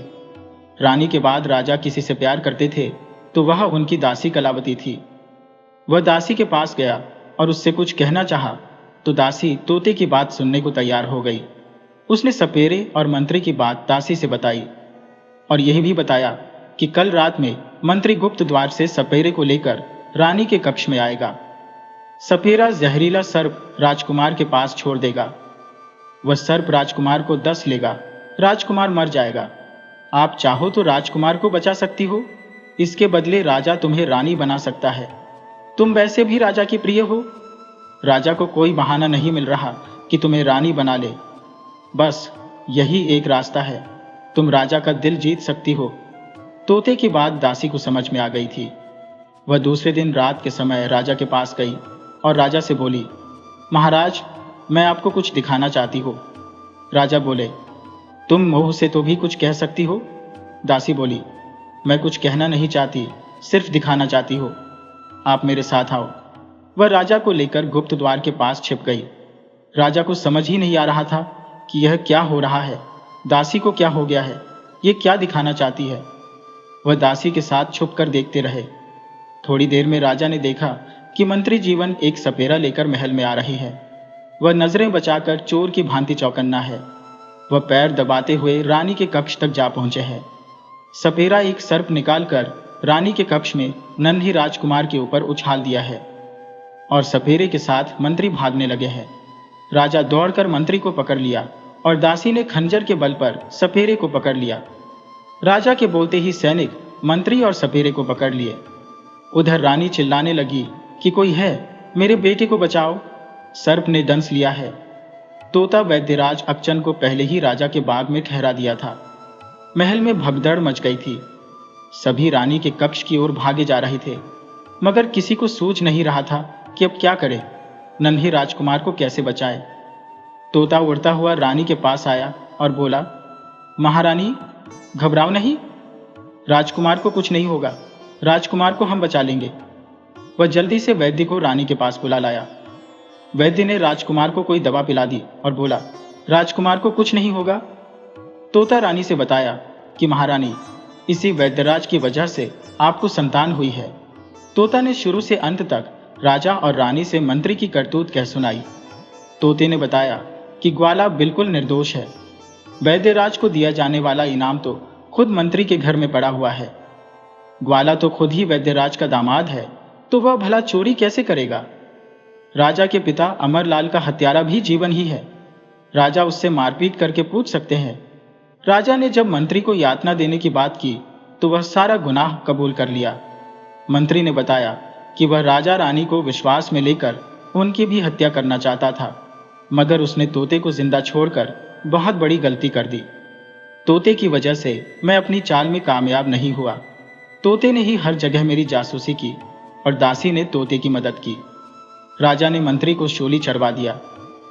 रानी के बाद राजा किसी से प्यार करते थे तो वह उनकी दासी कलावती थी। वह दासी के पास गया और उससे कुछ कहना चाहा तो दासी तोते की बात सुनने को तैयार हो गई। उसने सपेरे और मंत्री की बात दासी से बताई और यह भी बताया कि कल रात में मंत्री गुप्त द्वार से सपेरे को लेकर रानी के कक्ष में आएगा। सपेरा जहरीला सर्प राजकुमार के पास छोड़ देगा। वह सर्प राजकुमार को डस लेगा, राजकुमार मर जाएगा। आप चाहो तो राजकुमार को बचा सकती हो, इसके बदले राजा तुम्हें रानी बना सकता है। तुम वैसे भी राजा की प्रिय हो। राजा को कोई बहाना नहीं मिल रहा कि तुम्हें रानी बना ले। बस यही एक रास्ता है, तुम राजा का दिल जीत सकती हो। तोते की बात दासी को समझ में आ गई थी। वह दूसरे दिन रात के समय राजा के पास गई और राजा से बोली, महाराज, मैं आपको कुछ दिखाना चाहती हूँ। राजा बोले, तुम मुंह से तो भी कुछ कह सकती हो। दासी बोली, मैं कुछ कहना नहीं चाहती, सिर्फ दिखाना चाहती हो। आप मेरे साथ आओ। वह राजा को लेकर गुप्त द्वार के पास छिप गई। राजा को समझ ही नहीं आ रहा था कि यह क्या हो रहा है, दासी को क्या हो गया है, ये क्या दिखाना चाहती है। वह दासी के साथ छुप कर देखते रहे। थोड़ी देर में राजा ने देखा कि मंत्री जीवन एक सपेरा लेकर महल में आ रही है। वह नजरें बचाकर चोर की भांति चौकन्ना है। वह पैर दबाते हुए रानी के कक्ष तक जा पहुंचे हैं। सपेरा एक सर्प निकालकर रानी के कक्ष में नन्ही राजकुमार के ऊपर उछाल दिया है और सपेरे के साथ मंत्री भागने लगे हैं। राजा दौड़कर मंत्री को पकड़ लिया और दासी ने खंजर के बल पर सपेरे को पकड़ लिया। राजा के बोलते ही सैनिक मंत्री और सपेरे को पकड़ लिए। उधर रानी चिल्लाने लगी कि कोई है, मेरे बेटे को बचाओ, सर्प ने दंश लिया है। तोता वैद्यराज अकचन को पहले ही राजा के बाग में ठहरा दिया था। महल में भगदड़ मच गई थी। सभी रानी के कक्ष की ओर भागे जा रहे थे, मगर किसी को सूझ नहीं रहा था कि अब क्या करे, नन्ही राजकुमार को कैसे बचाए। तोता उड़ता हुआ रानी के पास आया और बोला, महारानी घबराओ नहीं, राजकुमार को कुछ नहीं होगा, राजकुमार को हम बचा लेंगे। वह जल्दी से वैद्य को रानी के पास बुला लाया। वैद्य ने राजकुमार को कोई दवा पिला दी और बोला, राजकुमार को कुछ नहीं होगा। तोता रानी से बताया कि महारानी, इसी वैद्यराज की वजह से आपको संतान हुई है। तोता ने शुरू से अंत तक राजा और रानी से मंत्री की करतूत कह सुनाई। तोते ने बताया कि ग्वाला बिल्कुल निर्दोष है। वैद्यराज को दिया जाने वाला इनाम तो खुद मंत्री के घर में पड़ा हुआ है। ग्वाला तो खुद ही वैद्यराज का दामाद है, तो वह भला चोरी कैसे करेगा। राजा के पिता अमरलाल का हत्यारा भी जीवन ही है। राजा उससे मारपीट करके पूछ सकते हैं। राजा ने जब मंत्री को यातना देने की बात की तो वह सारा गुनाह कबूल कर लिया। मंत्री ने बताया कि वह राजा रानी को विश्वास में लेकर उनकी भी हत्या करना चाहता था, मगर उसने तोते को जिंदा छोड़कर बहुत बड़ी गलती कर दी। तोते की वजह से मैं अपनी चाल में कामयाब नहीं हुआ। तोते ने ही हर जगह मेरी जासूसी की और दासी ने तोते की मदद की। राजा ने मंत्री को शूली चढ़वा दिया।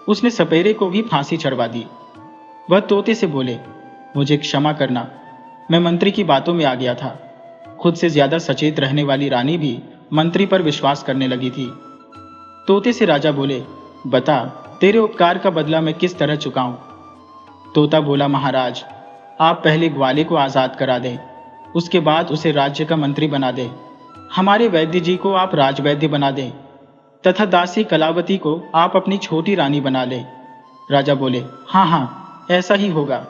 उसने सपेरे को भी फांसी चढ़वा दी। वह तोते से बोले, मुझे क्षमा करना, मैं मंत्री की बातों में आ गया था। खुद से ज्यादा सचेत रहने वाली रानी भी मंत्री पर विश्वास करने लगी थी। तोते से राजा बोले, बता तेरे उपकार का बदला मैं किस तरह चुकाऊं। तोता बोला, महाराज आप पहले ग्वाले को आजाद करा दें, उसके बाद उसे राज्य का मंत्री बना दें। हमारे वैद्य जी को आप राजवैद्य बना दें तथा दासी कलावती को आप अपनी छोटी रानी बना लें। राजा बोले, हाँ हाँ ऐसा ही होगा।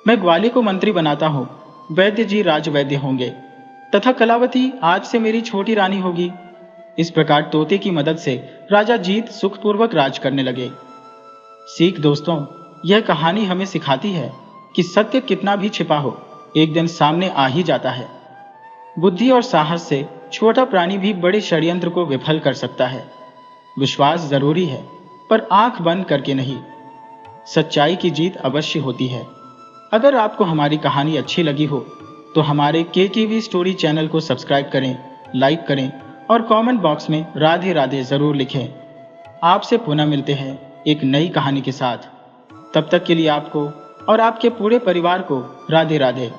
मैं ग्वाले को मंत्री बनाता हूँ, वैद्य जी राजवैद्य होंगे तथा कलावती आज से मेरी छोटी रानी होगी। इस प्रकार तोते की मदद से राजा जीत सुखपूर्वक राज करने लगे। सीख दोस्तों, यह कहानी हमें सिखाती है कि सत्य कितना भी छिपा हो, एक दिन सामने आ ही जाता है। बुद्धि और साहस से छोटा प्राणी भी बड़े षड्यंत्र को विफल कर सकता है। विश्वास जरूरी है, पर आंख बंद करके नहीं। सच्चाई की जीत अवश्य होती है। अगर आपको हमारी कहानी अच्छी लगी हो तो हमारे KTV स्टोरी चैनल को सब्सक्राइब करें, लाइक करें और कमेंट बॉक्स में राधे राधे जरूर लिखें। आपसे पुनः मिलते हैं एक नई कहानी के साथ। तब तक के लिए आपको और आपके पूरे परिवार को राधे राधे।